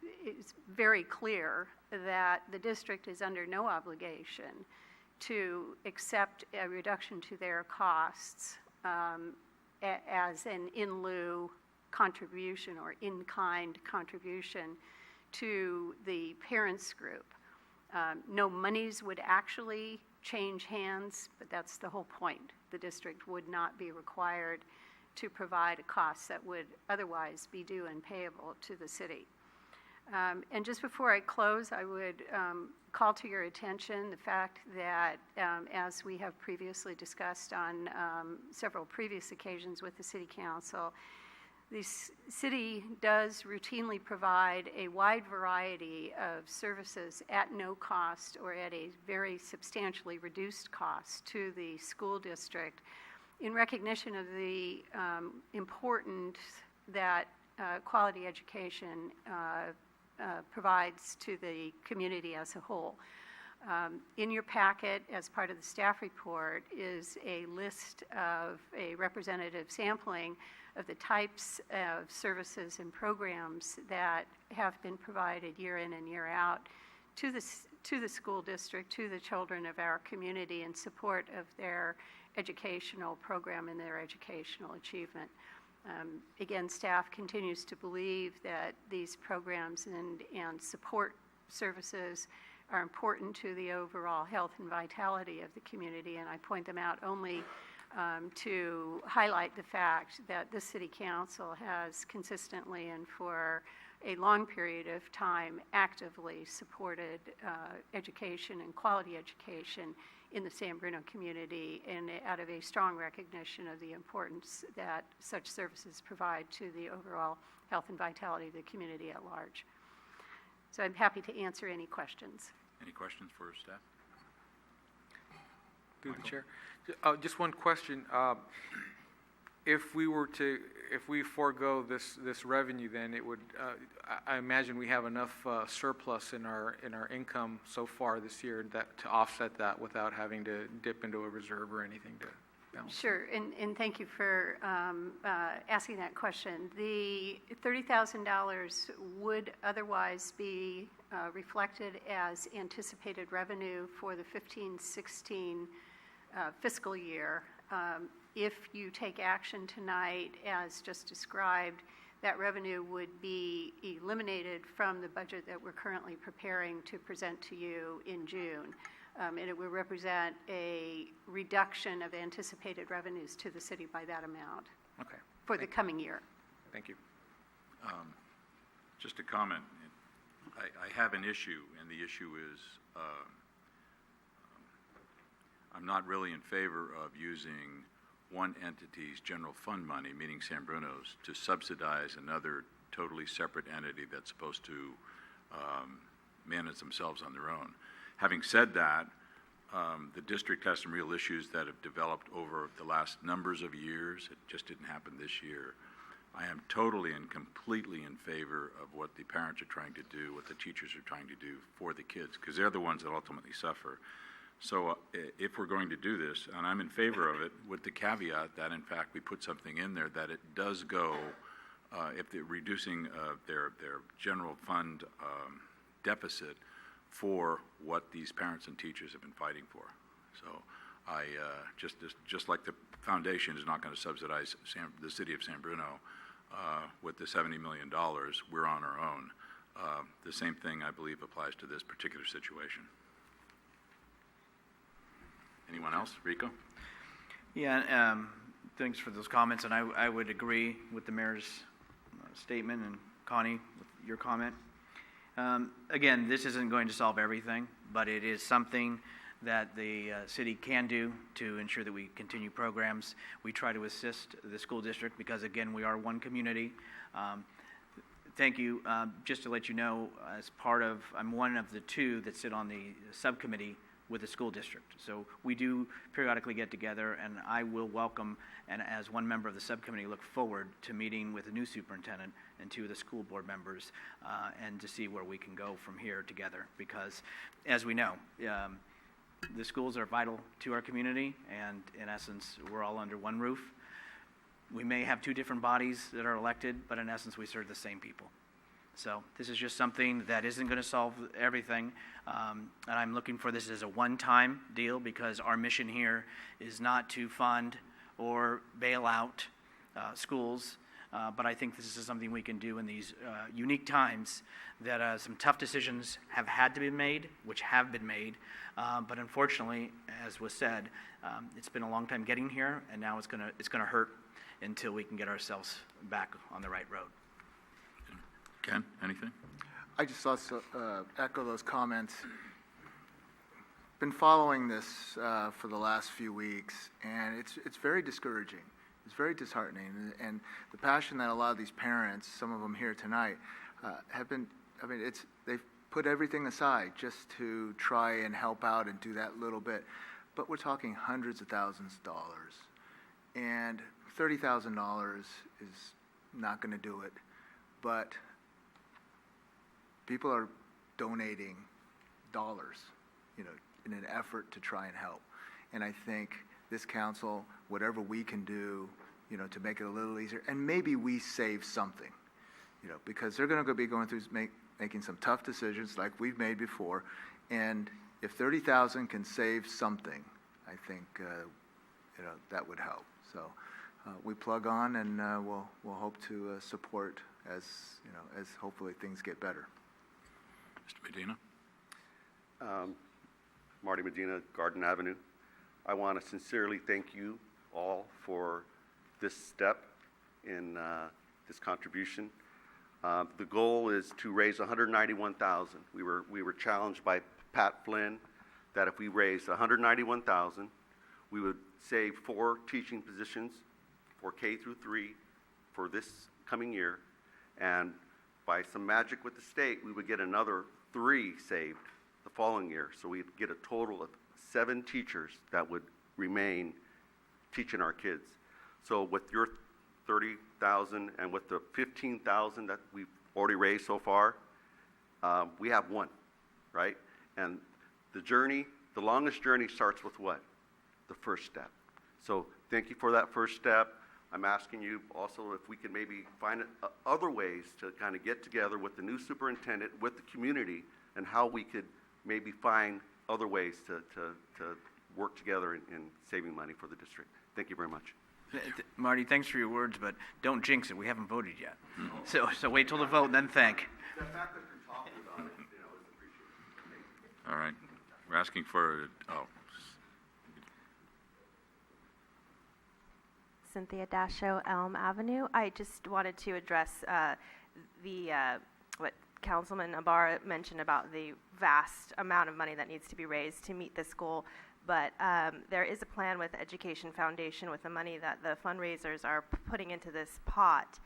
it's very clear that the district is under no obligation to accept a reduction to their costs as an in lieu contribution or in-kind contribution to the parents group. No monies would actually change hands, but that's the whole point. The district would not be required to provide a cost that would otherwise be due and payable to the city. And just before I close, I would call to your attention the fact that, as we have previously discussed on several previous occasions with the City Council, the city does routinely provide a wide variety of services at no cost or at a very substantially reduced cost to the school district in recognition of the importance that quality education provides to the community as a whole. In your packet, as part of the staff report, is a list of a representative sampling of the types of services and programs that have been provided year in and year out to the school district, to the children of our community in support of their educational program and their educational achievement. Again, staff continues to believe that these programs and support services are important to the overall health and vitality of the community, and I point them out only to highlight the fact that the City Council has consistently and for a long period of time actively supported education and quality education in the San Bruno community, and out of a strong recognition of the importance that such services provide to the overall health and vitality of the community at large. So I'm happy to answer any questions. Any questions for staff? Through the chair. Just one question. If we forego this revenue, then it would, I imagine we have enough surplus in our income so far this year that to offset that without having to dip into a reserve or anything to balance. Sure, and thank you for asking that question. The $30,000 would otherwise be reflected as anticipated revenue for the 15-16 fiscal year. If you take action tonight, as just described, that revenue would be eliminated from the budget that we're currently preparing to present to you in June. And it would represent a reduction of anticipated revenues to the city by that amount. Okay. For the coming year. Thank you. Just a comment. I have an issue, and the issue is I'm not really in favor of using one entity's general fund money, meaning San Bruno's, to subsidize another totally separate entity that's supposed to manage themselves on their own. Having said that, the district has some real issues that have developed over the last numbers of years. It just didn't happen this year. I am totally and completely in favor of what the parents are trying to do, what the teachers are trying to do for the kids, because they're the ones that ultimately suffer. So if we're going to do this, and I'm in favor of it, with the caveat that, in fact, we put something in there that it does go, if they're reducing their general fund deficit for what these parents and teachers have been fighting for. So I, just like the foundation is not going to subsidize the city of San Bruno with the $70 million, we're on our own. The same thing, I believe, applies to this particular situation. Anyone else? Rico? Yeah, thanks for those comments, and I would agree with the mayor's statement, and Connie, with your comment. Again, this isn't going to solve everything, but it is something that the city can do to ensure that we continue programs. We try to assist the school district because, again, we are one community. Thank you. Just to let you know, I'm one of the two that sit on the subcommittee with the school district. So we do periodically get together, and I will welcome, and as one member of the subcommittee, look forward to meeting with the new superintendent and two of the school board members and to see where we can go from here together. Because, as we know, the schools are vital to our community, and in essence, we're all under one roof. We may have two different bodies that are elected, but in essence, we serve the same people. So this is just something that isn't going to solve everything, and I'm looking for this as a one-time deal because our mission here is not to fund or bail out schools. But I think this is something we can do in these unique times that some tough decisions have had to be made, which have been made. But unfortunately, as was said, it's been a long time getting here, and now it's gonna hurt until we can get ourselves back on the right road. Ken, anything? I just also echo those comments. Been following this for the last few weeks, and it's very discouraging. It's very disheartening, and the passion that a lot of these parents, some of them here tonight, have been. I mean, they've put everything aside just to try and help out and do that little bit, but we're talking hundreds of thousands of dollars, and $30,000 is not going to do it, but people are donating dollars, in an effort to try and help. And I think this council, whatever we can do, to make it a little easier, and maybe we save something, because they're going to be going through making some tough decisions like we've made before. And if 30,000 can save something, I think, that would help. So we plug on, and we'll hope to support as hopefully things get better. Mr. Medina? Marty Medina, Garden Avenue. I want to sincerely thank you all for this step in this contribution. The goal is to raise $191,000. We were challenged by Pat Flynn that if we raised $191,000, we would save 4 teaching positions for K through 3 for this coming year, and by some magic with the state, we would get another 3 saved the following year. So we'd get a total of 7 teachers that would remain teaching our kids. So with your 30,000 and with the 15,000 that we've already raised so far, we have 1, right? And the longest journey starts with what? The first step. So thank you for that first step. I'm asking you also if we can maybe find other ways to kind of get together with the new superintendent, with the community, and how we could maybe find other ways to work together in saving money for the district. Thank you very much. Marty, thanks for your words, but don't jinx it. We haven't voted yet. So wait till the vote and then thank. The fact that you're talking about it, is appreciated. All right. We're asking for, Cynthia Dasho, Elm Avenue. I just wanted to address what Councilman Ibarra mentioned about the vast amount of money that needs to be raised to meet this goal. But there is a plan with Education Foundation with the money that the fundraisers are putting into this pot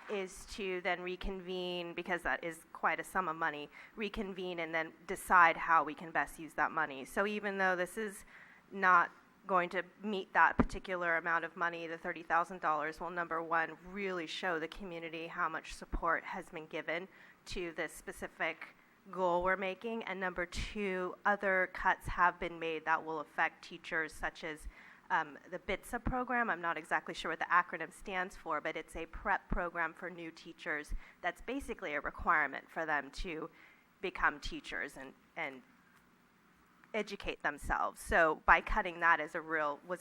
is to then reconvene, because that is quite a sum of money, reconvene and then decide how we can best use that money. So even though this is not going to meet that particular amount of money, the $30,000 will, number one, really show the community how much support has been given to this specific goal we're making, and number two, other cuts have been made that will affect teachers, such as the BITSA program. I'm not exactly sure what the acronym stands for, but it's a prep program for new teachers that's basically a requirement for them to become teachers and educate themselves. So by cutting that was a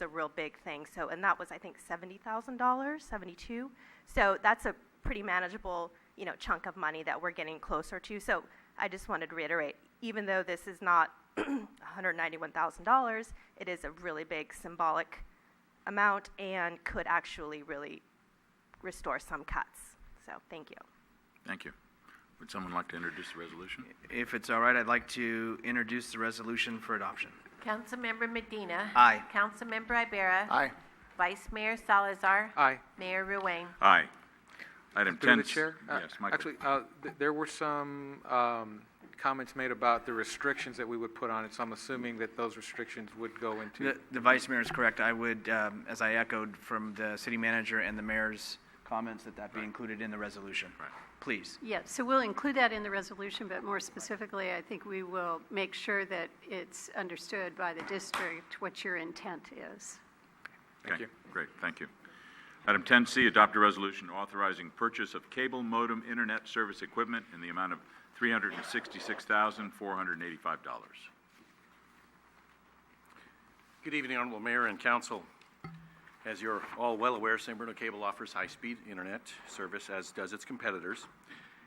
real big thing. So, and that was, I think, $70,000, 72. So that's a pretty manageable, chunk of money that we're getting closer to. So I just wanted to reiterate, even though this is not $191,000, it is a really big symbolic amount and could actually really restore some cuts. So thank you. Thank you. Would someone like to introduce the resolution? If it's all right, I'd like to introduce the resolution for adoption. Councilmember Medina. Aye. Councilmember Ibarra. Aye. Vice Mayor Salazar. Aye. Mayor Ruane. Aye. Item 10. Through the chair? Yes, Michael. Actually, there were some comments made about the restrictions that we would put on it, so I'm assuming that those restrictions would go into... The Vice Mayor is correct. I would, as I echoed from the City Manager and the Mayor's comments, that be included in the resolution. Right. Please. Yeah, so we'll include that in the resolution, but more specifically, I think we will make sure that it's understood by the district what your intent is. Thank you. Great, thank you. Item 10C, adopt a resolution authorizing purchase of cable modem internet service equipment in the amount of $366,485. Good evening, Honorable Mayor and Council. As you're all well aware, San Bruno Cable offers high-speed internet service, as does its competitors.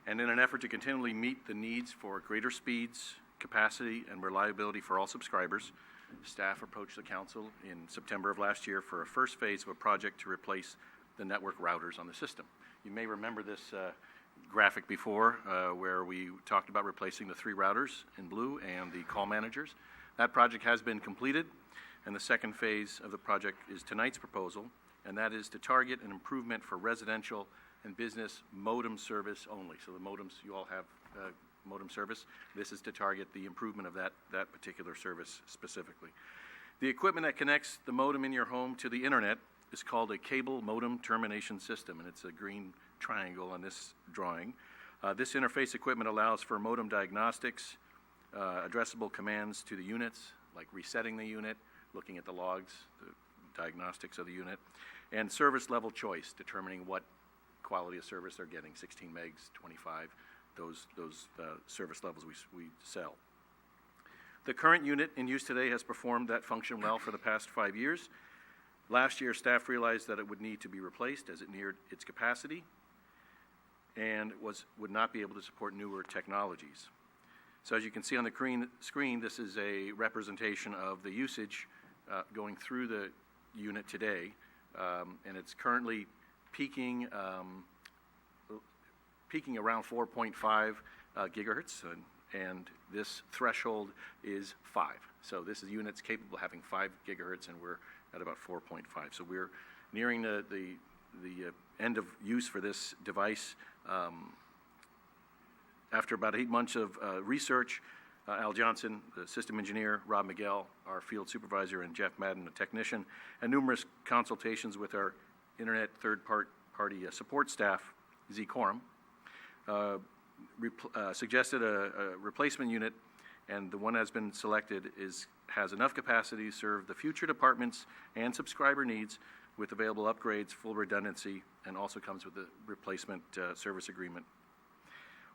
And in an effort to continually meet the needs for greater speeds, capacity, and reliability for all subscribers, staff approached the council in September of last year for a first phase of a project to replace the network routers on the system. You may remember this graphic before where we talked about replacing the 3 routers in blue and the call managers. That project has been completed, and the second phase of the project is tonight's proposal, and that is to target an improvement for residential and business modem service only. So the modems, you all have modem service. This is to target the improvement of that particular service specifically. The equipment that connects the modem in your home to the internet is called a cable modem termination system, and it's a green triangle on this drawing. This interface equipment allows for modem diagnostics, addressable commands to the units, like resetting the unit, looking at the logs, the diagnostics of the unit, and service level choice, determining what quality of service they're getting, 16 megs, 25, those service levels we sell. The current unit in use today has performed that function well for the past 5 years. Last year, staff realized that it would need to be replaced as it neared its capacity and would not be able to support newer technologies. So as you can see on the screen, this is a representation of the usage going through the unit today, and it's currently peaking around 4.5 gigahertz, and this threshold is 5. So this is units capable of having 5 gigahertz, and we're at about 4.5. So we're nearing the end of use for this device. After about 8 months of research, Al Johnson, the system engineer, Rob Miguel, our field supervisor, and Jeff Madden, the technician, and numerous consultations with our internet third-party support staff, Z Quorum, suggested a replacement unit, and the one that's been selected has enough capacity to serve the future departments and subscriber needs with available upgrades, full redundancy, and also comes with a replacement service agreement.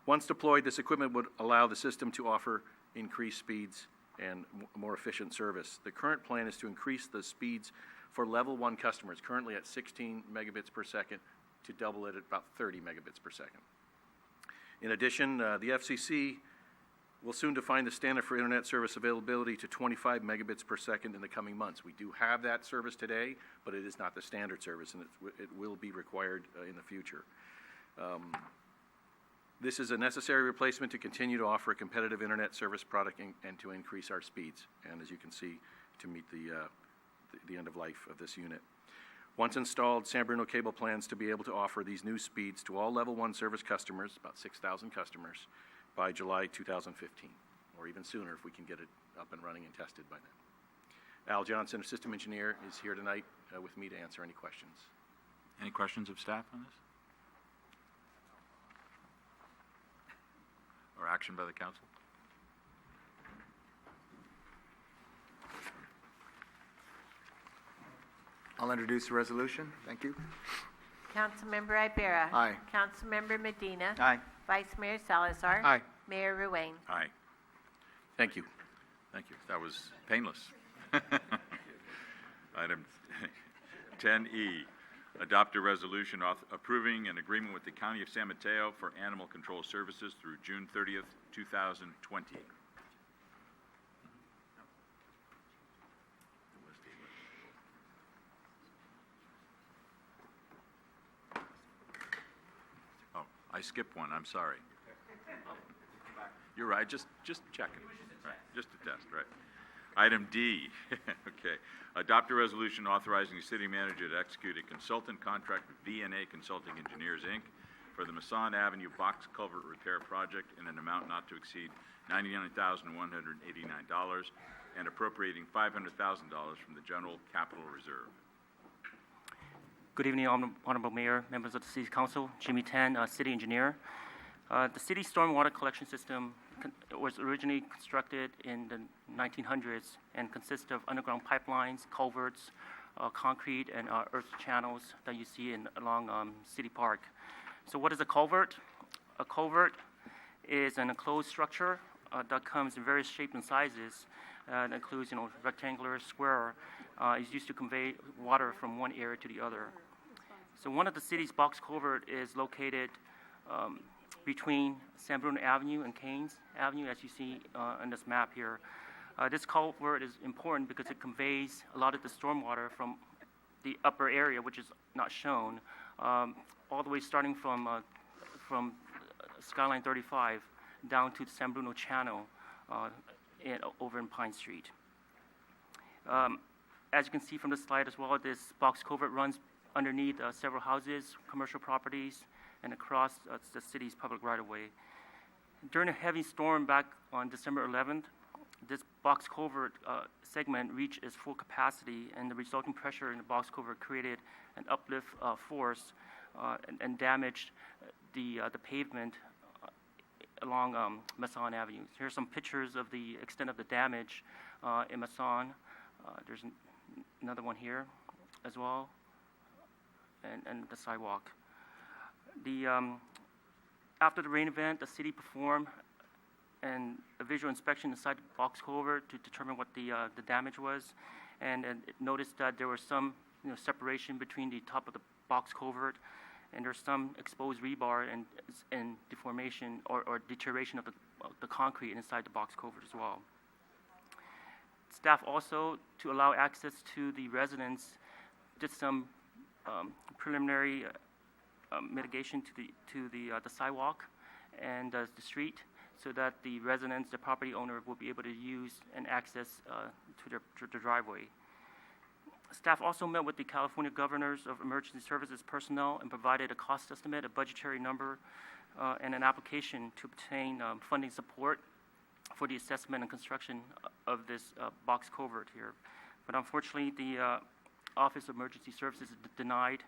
Once deployed, this equipment would allow the system to offer increased speeds and more efficient service. The current plan is to increase the speeds for level 1 customers, currently at 16 megabits per second, to double it at about 30 megabits per second. In addition, the FCC will soon define the standard for internet service availability to 25 megabits per second in the coming months. We do have that service today, but it is not the standard service, and it will be required in the future. This is a necessary replacement to continue to offer a competitive internet service product and to increase our speeds, and as you can see, to meet the end of life of this unit. Once installed, San Bruno Cable plans to be able to offer these new speeds to all Level 1 service customers, about 6,000 customers, by July 2015, or even sooner if we can get it up and running and tested by then. Al Johnson, system engineer, is here tonight with me to answer any questions. Any questions of staff on this? Or action by the council? I'll introduce the resolution. Thank you. Councilmember Ibarra. Aye. Councilmember Medina. Aye. Vice Mayor Salazar. Aye. Mayor Ruane. Aye. Thank you. Thank you. That was painless. Item 10E, adopt a resolution approving an agreement with the County of San Mateo for animal control services through June 30th, 2020. Oh, I skipped one. I'm sorry. You're right. Just checking. Right. Just a test, right? Item D, okay. Adopt a resolution authorizing the city manager to execute a consultant contract with VNA Consulting Engineers, Inc. for the Masson Avenue Box Culvert Repair Project in an amount not to exceed $99,189 and appropriating $500,000 from the General Capital Reserve. Good evening, Honorable Mayor, members of the City Council. Jimmy Tan, City Engineer. The city stormwater collection system was originally constructed in the 1900s and consists of underground pipelines, culverts, concrete, and earth channels that you see along City Park. So what is a culvert? A culvert is an enclosed structure that comes in various shapes and sizes. It includes, rectangular, square, is used to convey water from one area to the other. So one of the city's box culvert is located between San Bruno Avenue and Keynes Avenue, as you see on this map here. This culvert is important because it conveys a lot of the stormwater from the upper area, which is not shown, all the way starting from Skyline 35 down to the San Bruno Channel over in Pine Street. As you can see from the slide as well, this box culvert runs underneath several houses, commercial properties, and across the city's public right-of-way. During a heavy storm back on December 11th, this box culvert segment reached its full capacity, and the resulting pressure in the box culvert created an uplift force and damaged the pavement along Masson Avenue. Here are some pictures of the extent of the damage in Masson. There's another one here as well, and the sidewalk. After the rain event, the city performed a visual inspection inside the box culvert to determine what the damage was, and it noticed that there was some separation between the top of the box culvert, and there's some exposed rebar and deformation or deterioration of the concrete inside the box culvert as well. Staff also, to allow access to the residents, did some preliminary mitigation to the sidewalk and the street, so that the residents, the property owner, will be able to use and access to their driveway. Staff also met with the California Governors of Emergency Services personnel and provided a cost estimate, a budgetary number, and an application to obtain funding support for the assessment and construction of this box culvert here. But unfortunately, the Office of Emergency Services denied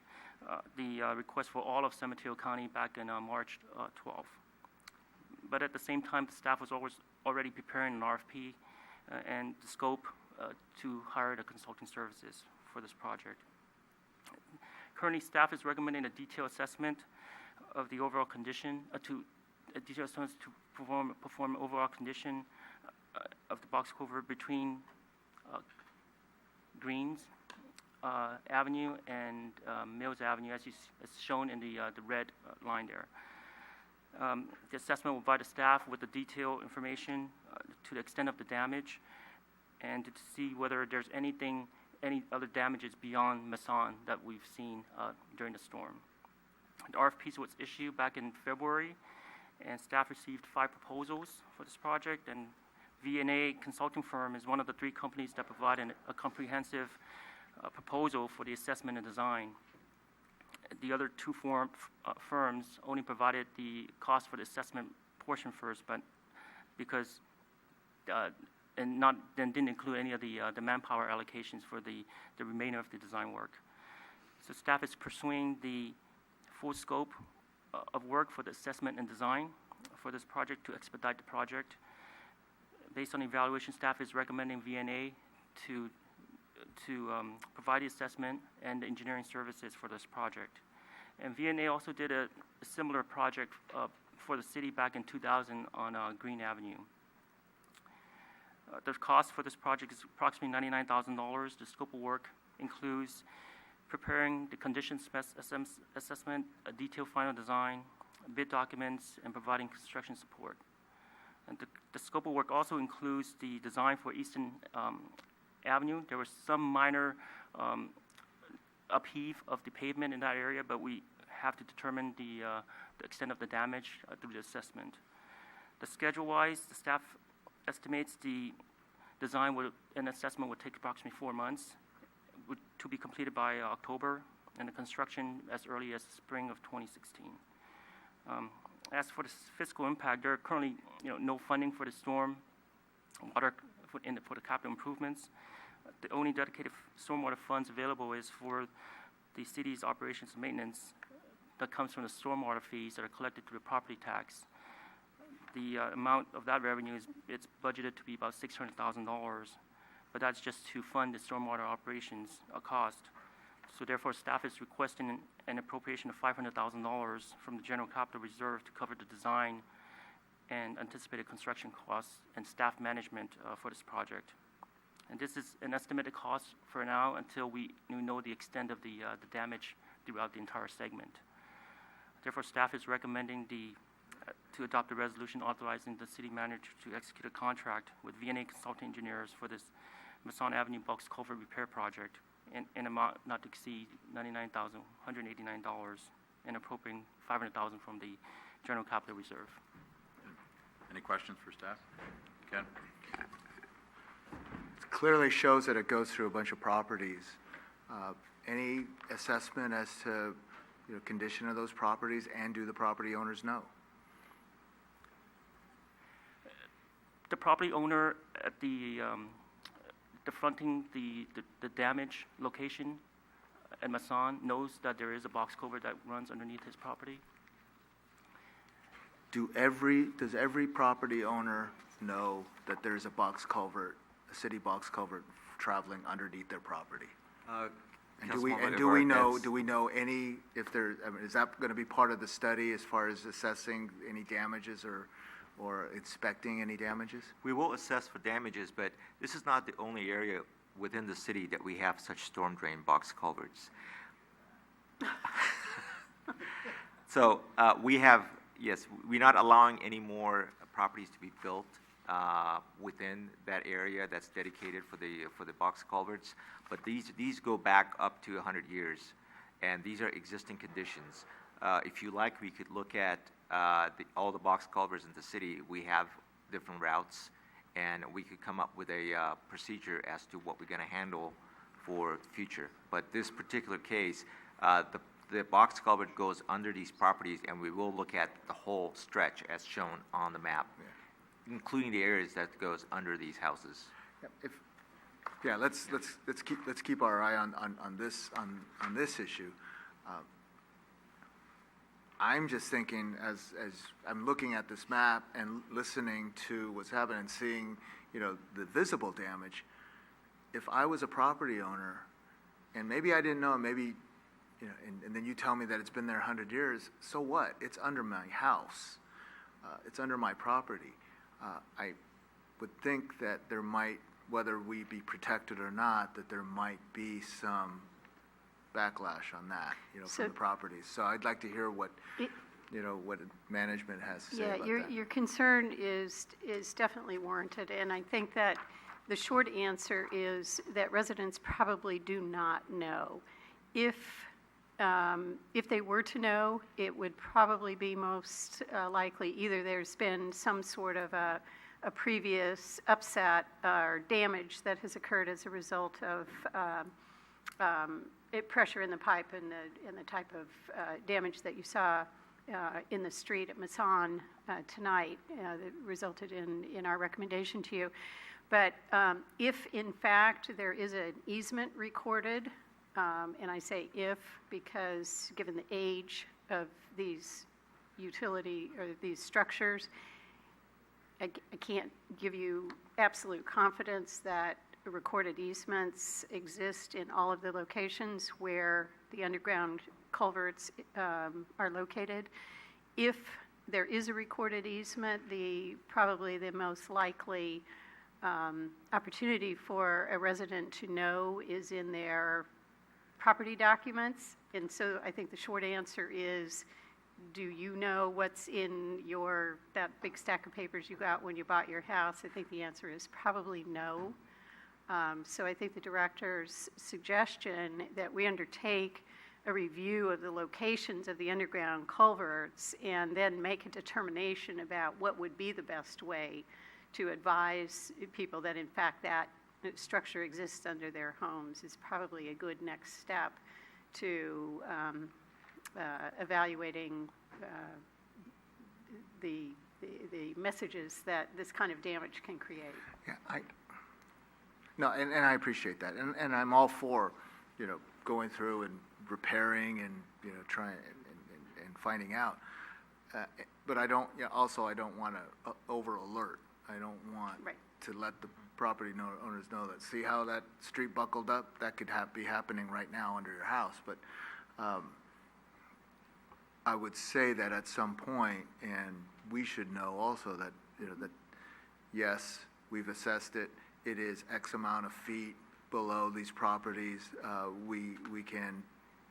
the request for all of San Mateo County back in March 12th. But at the same time, the staff was already preparing an RFP and the scope to hire the consulting services for this project. Currently, staff is recommending a detailed assessment of the overall condition, to perform overall condition of the box culvert between Greens Avenue and Mills Avenue, as shown in the red line there. The assessment will provide the staff with the detailed information to the extent of the damage, and to see whether there's any other damages beyond Masson that we've seen during the storm. The RFP was issued back in February, and staff received 5 proposals for this project, and V&A Consulting Firm is one of the 3 companies that provide a comprehensive proposal for the assessment and design. The other 2 firms only provided the cost for the assessment portion first, but because then didn't include any of the manpower allocations for the remainder of the design work. So staff is pursuing the full scope of work for the assessment and design for this project to expedite the project. Based on evaluation, staff is recommending V&A to provide the assessment and the engineering services for this project. And V&A also did a similar project for the city back in 2000 on Green Avenue. The cost for this project is approximately $99,000. The scope of work includes preparing the condition assessment, a detailed final design, bid documents, and providing construction support. And the scope of work also includes the design for Eastern Avenue. There was some minor upheave of the pavement in that area, but we have to determine the extent of the damage through the assessment. The schedule-wise, the staff estimates the design and assessment would take approximately 4 months, to be completed by October, and the construction as early as spring of 2016. As for the fiscal impact, there are currently no funding for the storm water for the capital improvements. The only dedicated stormwater funds available is for the city's operations and maintenance that comes from the stormwater fees that are collected through the property tax. The amount of that revenue it's budgeted to be about $600,000, but that's just to fund the stormwater operations cost. So therefore, staff is requesting an appropriation of $500,000 from the general capital reserve to cover the design and anticipated construction costs and staff management for this project. And this is an estimated cost for now until we know the extent of the damage throughout the entire segment. Therefore, staff is recommending to adopt a resolution authorizing the city manager to execute a contract with V&A Consulting Engineers for this Masson Avenue Box Culvert Repair Project in amount not to exceed $99,189 and appropriating $500,000 from the General Capital Reserve. Any questions for staff? Ken? It clearly shows that it goes through a bunch of properties. Any assessment as to condition of those properties, and do the property owners know? The property owner at the fronting the damage location at Masson knows that there is a box culvert that runs underneath his property. Does every property owner know that there's a box culvert, a city box culvert traveling underneath their property? And do we know any, if there, is that going to be part of the study as far as assessing any damages or inspecting any damages? We will assess for damages, but this is not the only area within the city that we have such storm drain box culverts. So we're not allowing any more properties to be built within that area that's dedicated for the box culverts. But these go back up to 100 years, and these are existing conditions. If you like, we could look at all the box culverts in the city. We have different routes, and we could come up with a procedure as to what we're going to handle for the future. But this particular case, the box culvert goes under these properties, and we will look at the whole stretch as shown on the map, including the areas that goes under these houses. Let's keep our eye on this issue. I'm just thinking, as I'm looking at this map and listening to what's happening and seeing, the visible damage. If I was a property owner, and maybe I didn't know, maybe, and then you tell me that it's been there 100 years, so what? It's under my house. It's under my property. I would think that there might, whether we be protected or not, that there might be some backlash on that, from the properties. So I'd like to hear what management has to say about that. Your concern is definitely warranted, and I think that the short answer is that residents probably do not know. If they were to know, it would probably be most likely either there's been some sort of a previous upset or damage that has occurred as a result of pressure in the pipe and the type of damage that you saw in the street at Masson tonight that resulted in our recommendation to you. But if, in fact, there is an easement recorded, and I say if because given the age of these utility or these structures, I can't give you absolute confidence that recorded easements exist in all of the locations where the underground culverts are located. If there is a recorded easement, probably the most likely opportunity for a resident to know is in their property documents. And so I think the short answer is, do you know what's in that big stack of papers you got when you bought your house? I think the answer is probably no. So I think the director's suggestion that we undertake a review of the locations of the underground culverts and then make a determination about what would be the best way to advise people that in fact that structure exists under their homes is probably a good next step to evaluating the messages that this kind of damage can create. And I appreciate that, and I'm all for, going through and repairing and trying and finding out. But I don't. I don't want to over alert. I don't want to let the property owners know that. See how that street buckled up? That could be happening right now under your house. But I would say that at some point, and we should know also that that yes, we've assessed it. it is X amount of feet below these properties. We can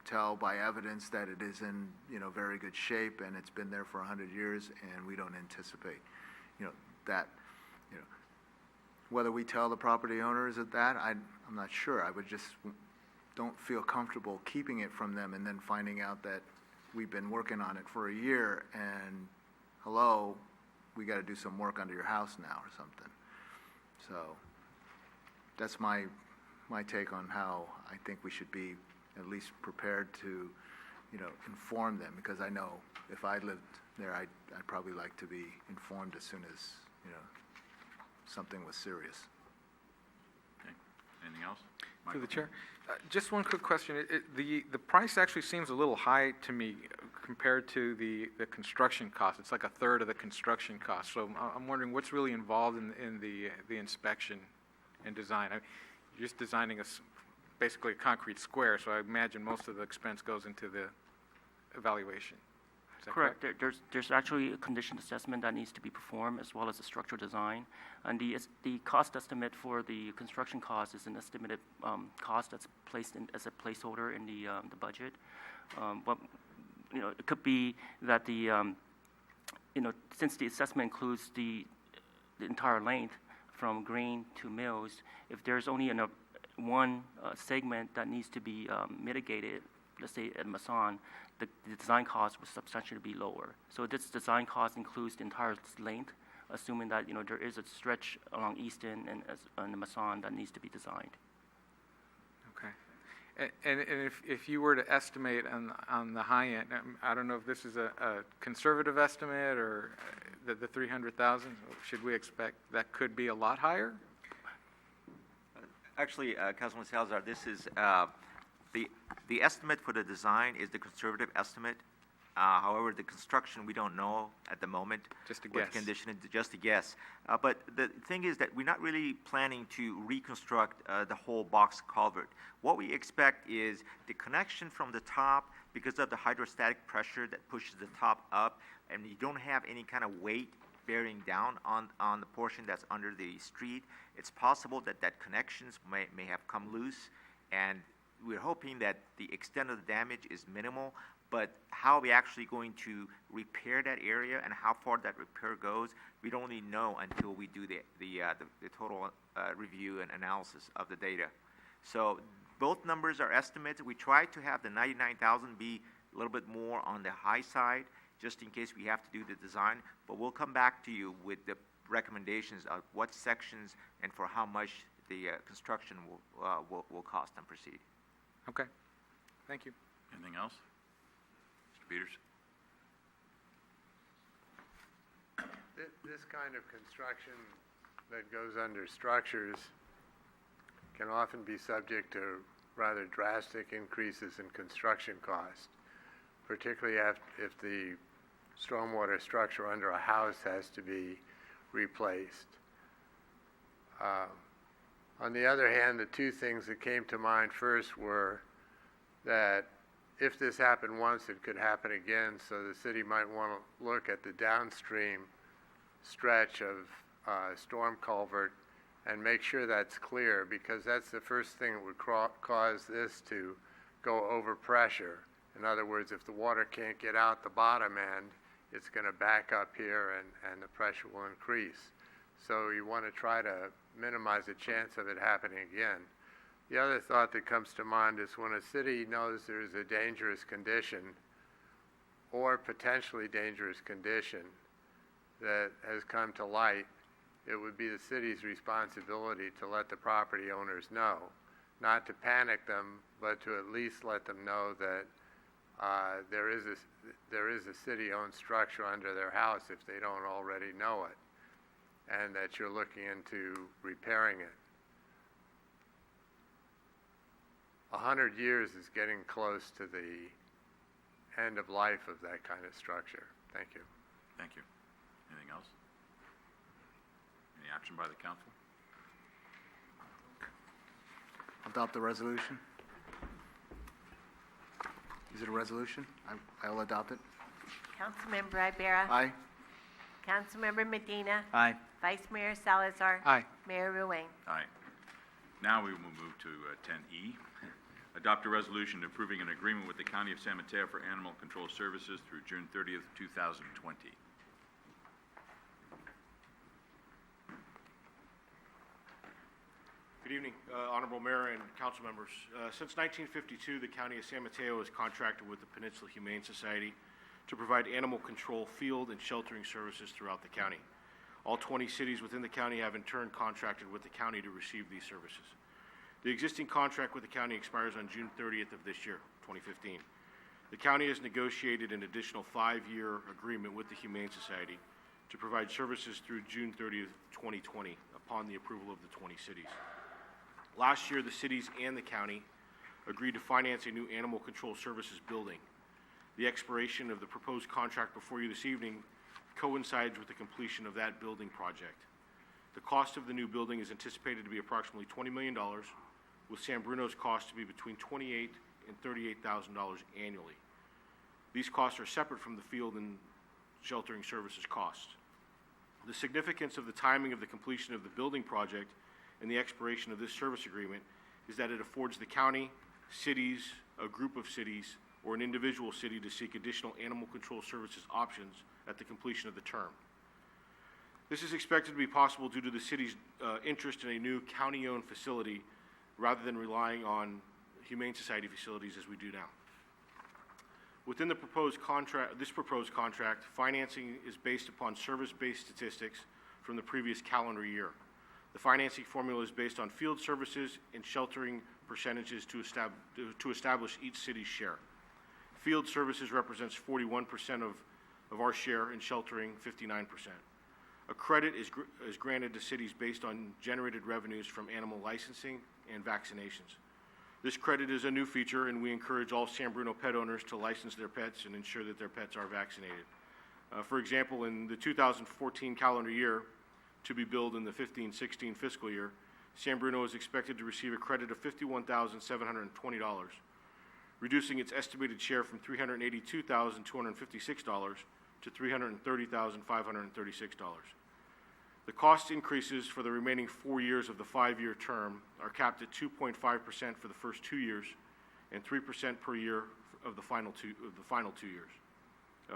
tell by evidence that it is in, very good shape, and it's been there for 100 years, and we don't anticipate, that, whether we tell the property owners of that, I'm not sure. I would just don't feel comfortable keeping it from them and then finding out that we've been working on it for a year, and hello, we got to do some work under your house now or something. So that's my take on how I think we should be at least prepared to, inform them, because I know if I lived there, I'd probably like to be informed as soon as, something was serious. Okay. Anything else? Through the chair. Just one quick question. The price actually seems a little high to me compared to the construction cost. It's like a third of the construction cost. So I'm wondering what's really involved in the inspection and design. You're just designing basically a concrete square, so I imagine most of the expense goes into the evaluation. Is that correct? There's actually a condition assessment that needs to be performed, as well as a structural design. And the cost estimate for the construction cost is an estimated cost that's placed in as a placeholder in the budget. But it could be that since the assessment includes the entire length from Green to Mills, if there's only one segment that needs to be mitigated, let's say at Mason, the design cost would substantially be lower. So this design cost includes the entire length, assuming that there is a stretch along Easton and the Mason that needs to be designed. Okay. And if you were to estimate on the high end, I don't know if this is a conservative estimate or the 300,000. Should we expect that could be a lot higher? Actually, Councilman Salazar, this is the estimate for the design is the conservative estimate. However, the construction, we don't know at the moment. Just a guess. Condition, just a guess. But the thing is that we're not really planning to reconstruct the whole box culvert. What we expect is the connection from the top, because of the hydrostatic pressure that pushes the top up, and you don't have any kind of weight bearing down on the portion that's under the street. It's possible that connections may have come loose, and we're hoping that the extent of the damage is minimal, but how we're actually going to repair that area and how far that repair goes, we don't really know until we do the total review and analysis of the data. So both numbers are estimates. We try to have the 99,000 be a little bit more on the high side, just in case we have to do the design, but we'll come back to you with the recommendations of what sections and for how much the construction will cost and proceed. Okay. Thank you. Anything else? Mr. Peters? This kind of construction that goes under structures can often be subject to rather drastic increases in construction cost, particularly if the stormwater structure under a house has to be replaced. On the other hand, the two things that came to mind first were that if this happened once, it could happen again, so the city might want to look at the downstream stretch of storm culvert and make sure that's clear, because that's the first thing that would cause this to go over pressure. In other words, if the water can't get out the bottom end, it's going to back up here and the pressure will increase. So you want to try to minimize the chance of it happening again. The other thought that comes to mind is when a city knows there's a dangerous condition or potentially dangerous condition that has come to light, it would be the city's responsibility to let the property owners know, not to panic them, but to at least let them know that there is a city-owned structure under their house if they don't already know it, and that you're looking into repairing it. 100 years is getting close to the end of life of that kind of structure. Thank you. Thank you. Anything else? Any action by the council? Adopt the resolution. Is it a resolution? I will adopt it. Councilmember Ibarra. Aye. Councilmember Medina. Aye. Vice Mayor Salazar. Aye. Mayor Ruane. Aye. Now we will move to 10E. Adopt a resolution approving an agreement with the County of San Mateo for animal control services through June 30th, 2020. Good evening, Honorable Mayor and council members. Since 1952, the County of San Mateo has contracted with the Peninsula Humane Society to provide animal control field and sheltering services throughout the county. All 20 cities within the county have in turn contracted with the county to receive these services. The existing contract with the county expires on June 30th of this year, 2015. The county has negotiated an additional 5-year agreement with the Humane Society to provide services through June 30th, 2020, upon the approval of the 20 cities. Last year, the cities and the county agreed to finance a new animal control services building. The expiration of the proposed contract before you this evening coincides with the completion of that building project. The cost of the new building is anticipated to be approximately $20 million, with San Bruno's cost to be between $28,000 and $38,000 annually. These costs are separate from the field and sheltering services costs. The significance of the timing of the completion of the building project and the expiration of this service agreement is that it affords the county, cities, a group of cities, or an individual city to seek additional animal control services options at the completion of the term. This is expected to be possible due to the city's interest in a new county-owned facility rather than relying on Humane Society facilities as we do now. Within the proposed contract, financing is based upon service-based statistics from the previous calendar year. The financing formula is based on field services and sheltering percentages to establish each city's share. Field services represents 41% of our share, and sheltering 59%. A credit is granted to cities based on generated revenues from animal licensing and vaccinations. This credit is a new feature, and we encourage all San Bruno pet owners to license their pets and ensure that their pets are vaccinated. For example, in the 2014 calendar year, to be billed in the 15-16 fiscal year, San Bruno is expected to receive a credit of $51,720, reducing its estimated share from $382,256 to $330,536. The cost increases for the remaining 4 years of the 5-year term are capped at 2.5% for the first 2 years and 3% per year of the final 2 years.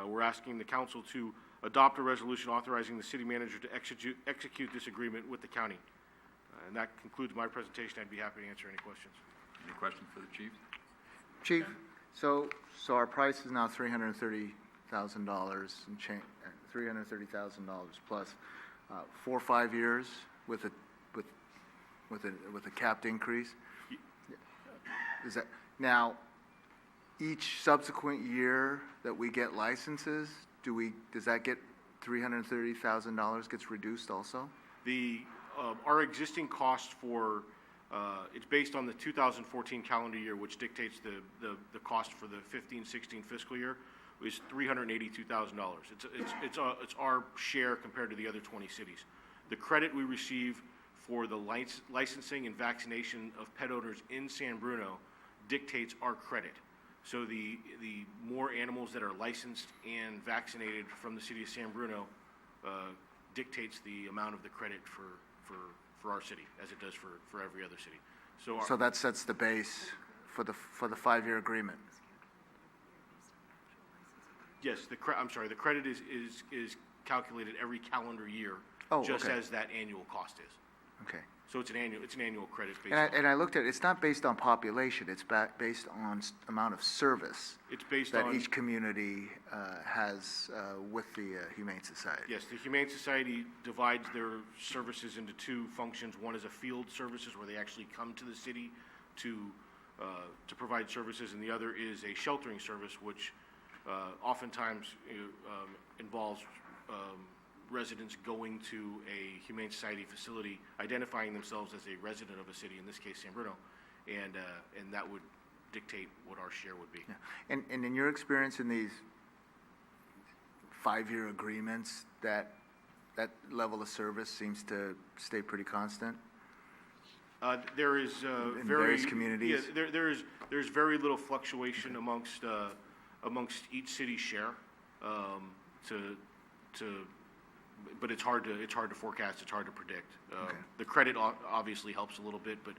We're asking the council to adopt a resolution authorizing the city manager to execute this agreement with the county. And that concludes my presentation. I'd be happy to answer any questions. Any questions for the chief? Chief, so our price is now $330,000 and change, $330,000 plus 4 or 5 years with a capped increase. Is that now each subsequent year that we get licenses? Does that get $330,000 gets reduced also? Our existing cost for it's based on the 2014 calendar year, which dictates the cost for the 15-16 fiscal year, is $382,000. It's our share compared to the other 20 cities. The credit we receive for the licensing and vaccination of pet owners in San Bruno dictates our credit. So the more animals that are licensed and vaccinated from the city of San Bruno dictates the amount of the credit for our city, as it does for every other city. So that sets the base for the 5-year agreement. Yes, the credit is calculated every calendar year, just as that annual cost is. Okay. So it's an annual credit based and I looked at it. It's not based on population. It's based on amount of service. It's based that on each community has with the Humane Society. Yes, the Humane Society divides their services into 2 functions. One is a field services, where they actually come to the city to provide services, and the other is a sheltering service, which oftentimes involves residents going to a Humane Society facility, identifying themselves as a resident of a city, in this case San Bruno, and that would dictate what our share would be. Yeah. And in your experience in these 5-year agreements, that level of service seems to stay pretty constant? There is in various communities. Yeah, there's very little fluctuation amongst each city's share to but it's hard to forecast, it's hard to predict. Okay. The credit obviously helps a little bit, but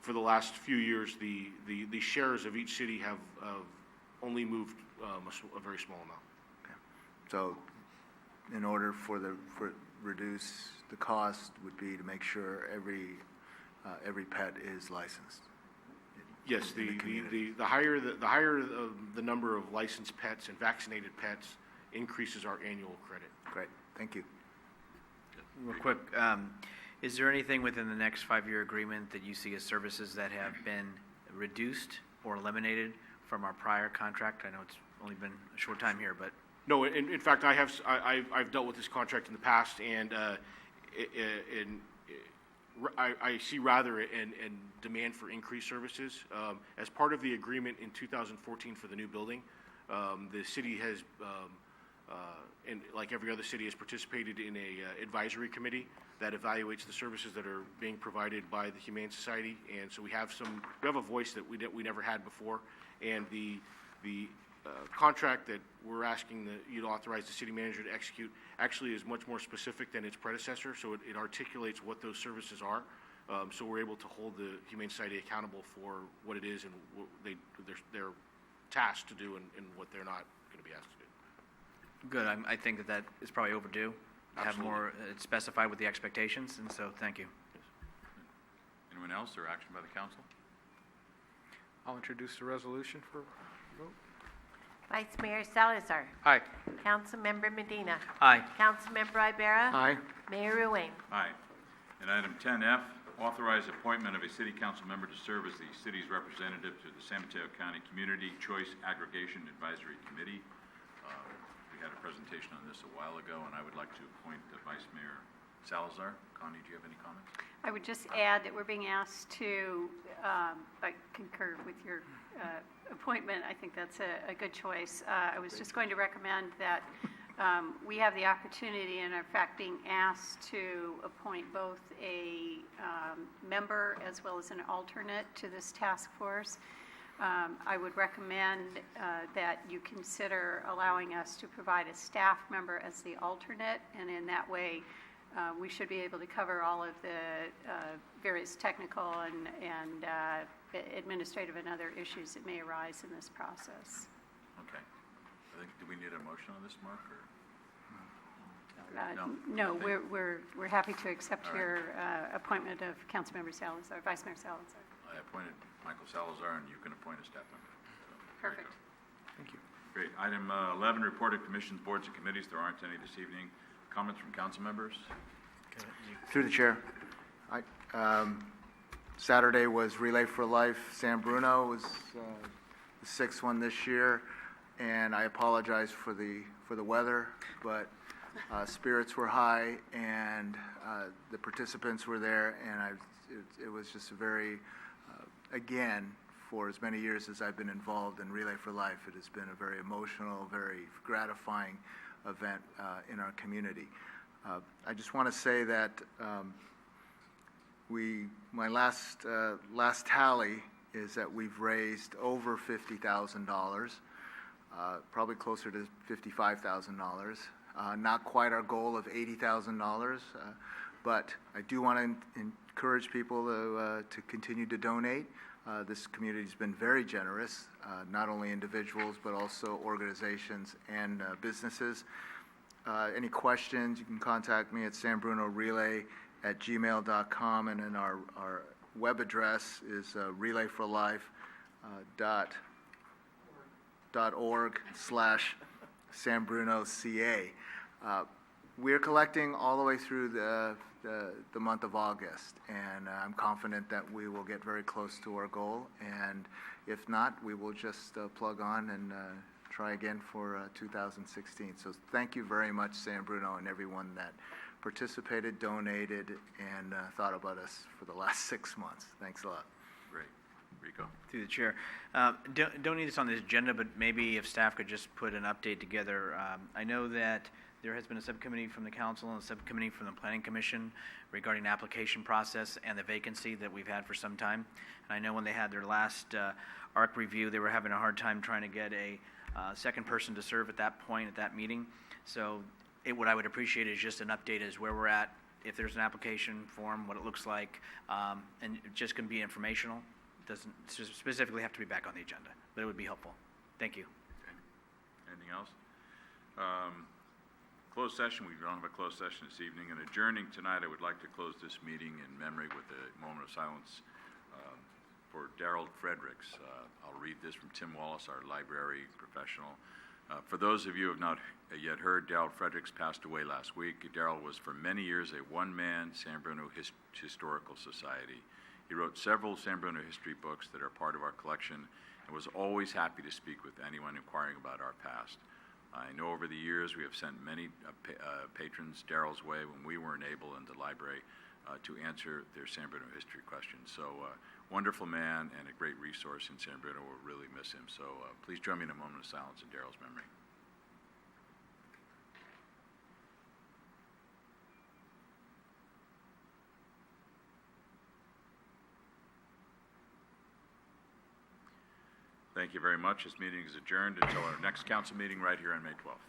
for the last few years, the shares of each city have only moved a very small amount. Okay. So in order for reduce the cost would be to make sure every pet is licensed. Yes, in the community. the higher the number of licensed pets and vaccinated pets increases our annual credit. Great, thank you. Real quick, is there anything within the next 5-year agreement that you see as services that have been reduced or eliminated from our prior contract? I know it's only been a short time here, but. No, in fact, I've dealt with this contract in the past, and I see rather an demand for increased services. As part of the agreement in 2014 for the new building, the city has, and like every other city, has participated in a advisory committee that evaluates the services that are being provided by the Humane Society, and so we have a voice that we never had before, and the contract that we're asking you to authorize the city manager to execute actually is much more specific than its predecessor, so it articulates what those services are. So we're able to hold the Humane Society accountable for what it is and what they're tasked to do and what they're not going to be asked to do. Good, I think that is probably overdue. Have more specified with the expectations, and so thank you. Anyone else or action by the council? I'll introduce the resolution for vote. Vice Mayor Salazar. Aye. Councilmember Medina. Aye. Councilmember Ibarra. Aye. Mayor Ruane. Aye. And item 10F, authorize appointment of a city council member to serve as the city's representative to the San Mateo County Community Choice Aggregation Advisory Committee. We had a presentation on this a while ago, and I would like to appoint Vice Mayor Salazar. Connie, do you have any comments? I would just add that we're being asked to, I concur with your appointment. I think that's a good choice. I was just going to recommend that we have the opportunity and are in fact being asked to appoint both a member as well as an alternate to this task force. I would recommend that you consider allowing us to provide a staff member as the alternate, and in that way we should be able to cover all of the various technical and administrative and other issues that may arise in this process. Okay. Do we need a motion on this, Mark? Or? No, Okay. we're happy to accept All right. your appointment of Councilmember Salazar, Vice Mayor Salazar. I appointed Michael Salazar, and you can appoint a staff member. So, very Perfect. good. Thank you. Great. Item 11, report of commissions, boards, and committees. There aren't any this evening. Comments from council members? Through the chair. Saturday was Relay for Life. San Bruno was the 6th one this year, and I apologize for the weather, but spirits were high, and the participants were there, and it was just a very, again, for as many years as I've been involved in Relay for Life, it has been a very emotional, very gratifying event in our community. I just want to say that my last tally is that we've raised over $50,000, probably closer to $55,000. Not quite our goal of $80,000, but I do want to encourage people to continue to donate. This community has been very generous, not only individuals but also organizations and businesses. Any questions, you can contact me at sanbrunorelay@gmail.com, and then our web address is relayforlife.org/sanbrunoca. We're collecting all the way through the month of August, and I'm confident that we will get very close to our goal, and if not, we will just plug on and try again for 2016. So thank you very much, San Bruno, and everyone that participated, donated, and thought about us for the last 6 months. Thanks a lot. Great. Rico. Through the chair. Don't need this on this agenda, but maybe if staff could just put an update together. I know that there has been a subcommittee from the council and a subcommittee from the planning commission regarding the application process and the vacancy that we've had for some time. And I know when they had their last ARC review, they were having a hard time trying to get a second person to serve at that point, at that meeting. So what I would appreciate is just an update as where we're at, if there's an application form, what it looks like, and it just can be informational. It doesn't specifically have to be back on the agenda, but it would be helpful. Thank you. Okay. Anything else? Closed session, we don't have a closed session this evening. And adjourning tonight, I would like to close this meeting in memory with a moment of silence for Darrell Fredericks. I'll read this from Tim Wallace, our library professional. For those of you who have not yet heard, Darrell Fredericks passed away last week. Darrell was for many years a one-man San Bruno Historical Society. He wrote several San Bruno history books that are part of our collection and was always happy to speak with anyone inquiring about our past. I know over the years we have sent many patrons Darrell's way when we weren't able in the library to answer their San Bruno history questions. So wonderful man and a great resource in San Bruno. We'll really miss him. So please join me in a moment of silence in Darrell's memory. Thank you very much. This meeting is adjourned until our next council meeting right here on May 12th.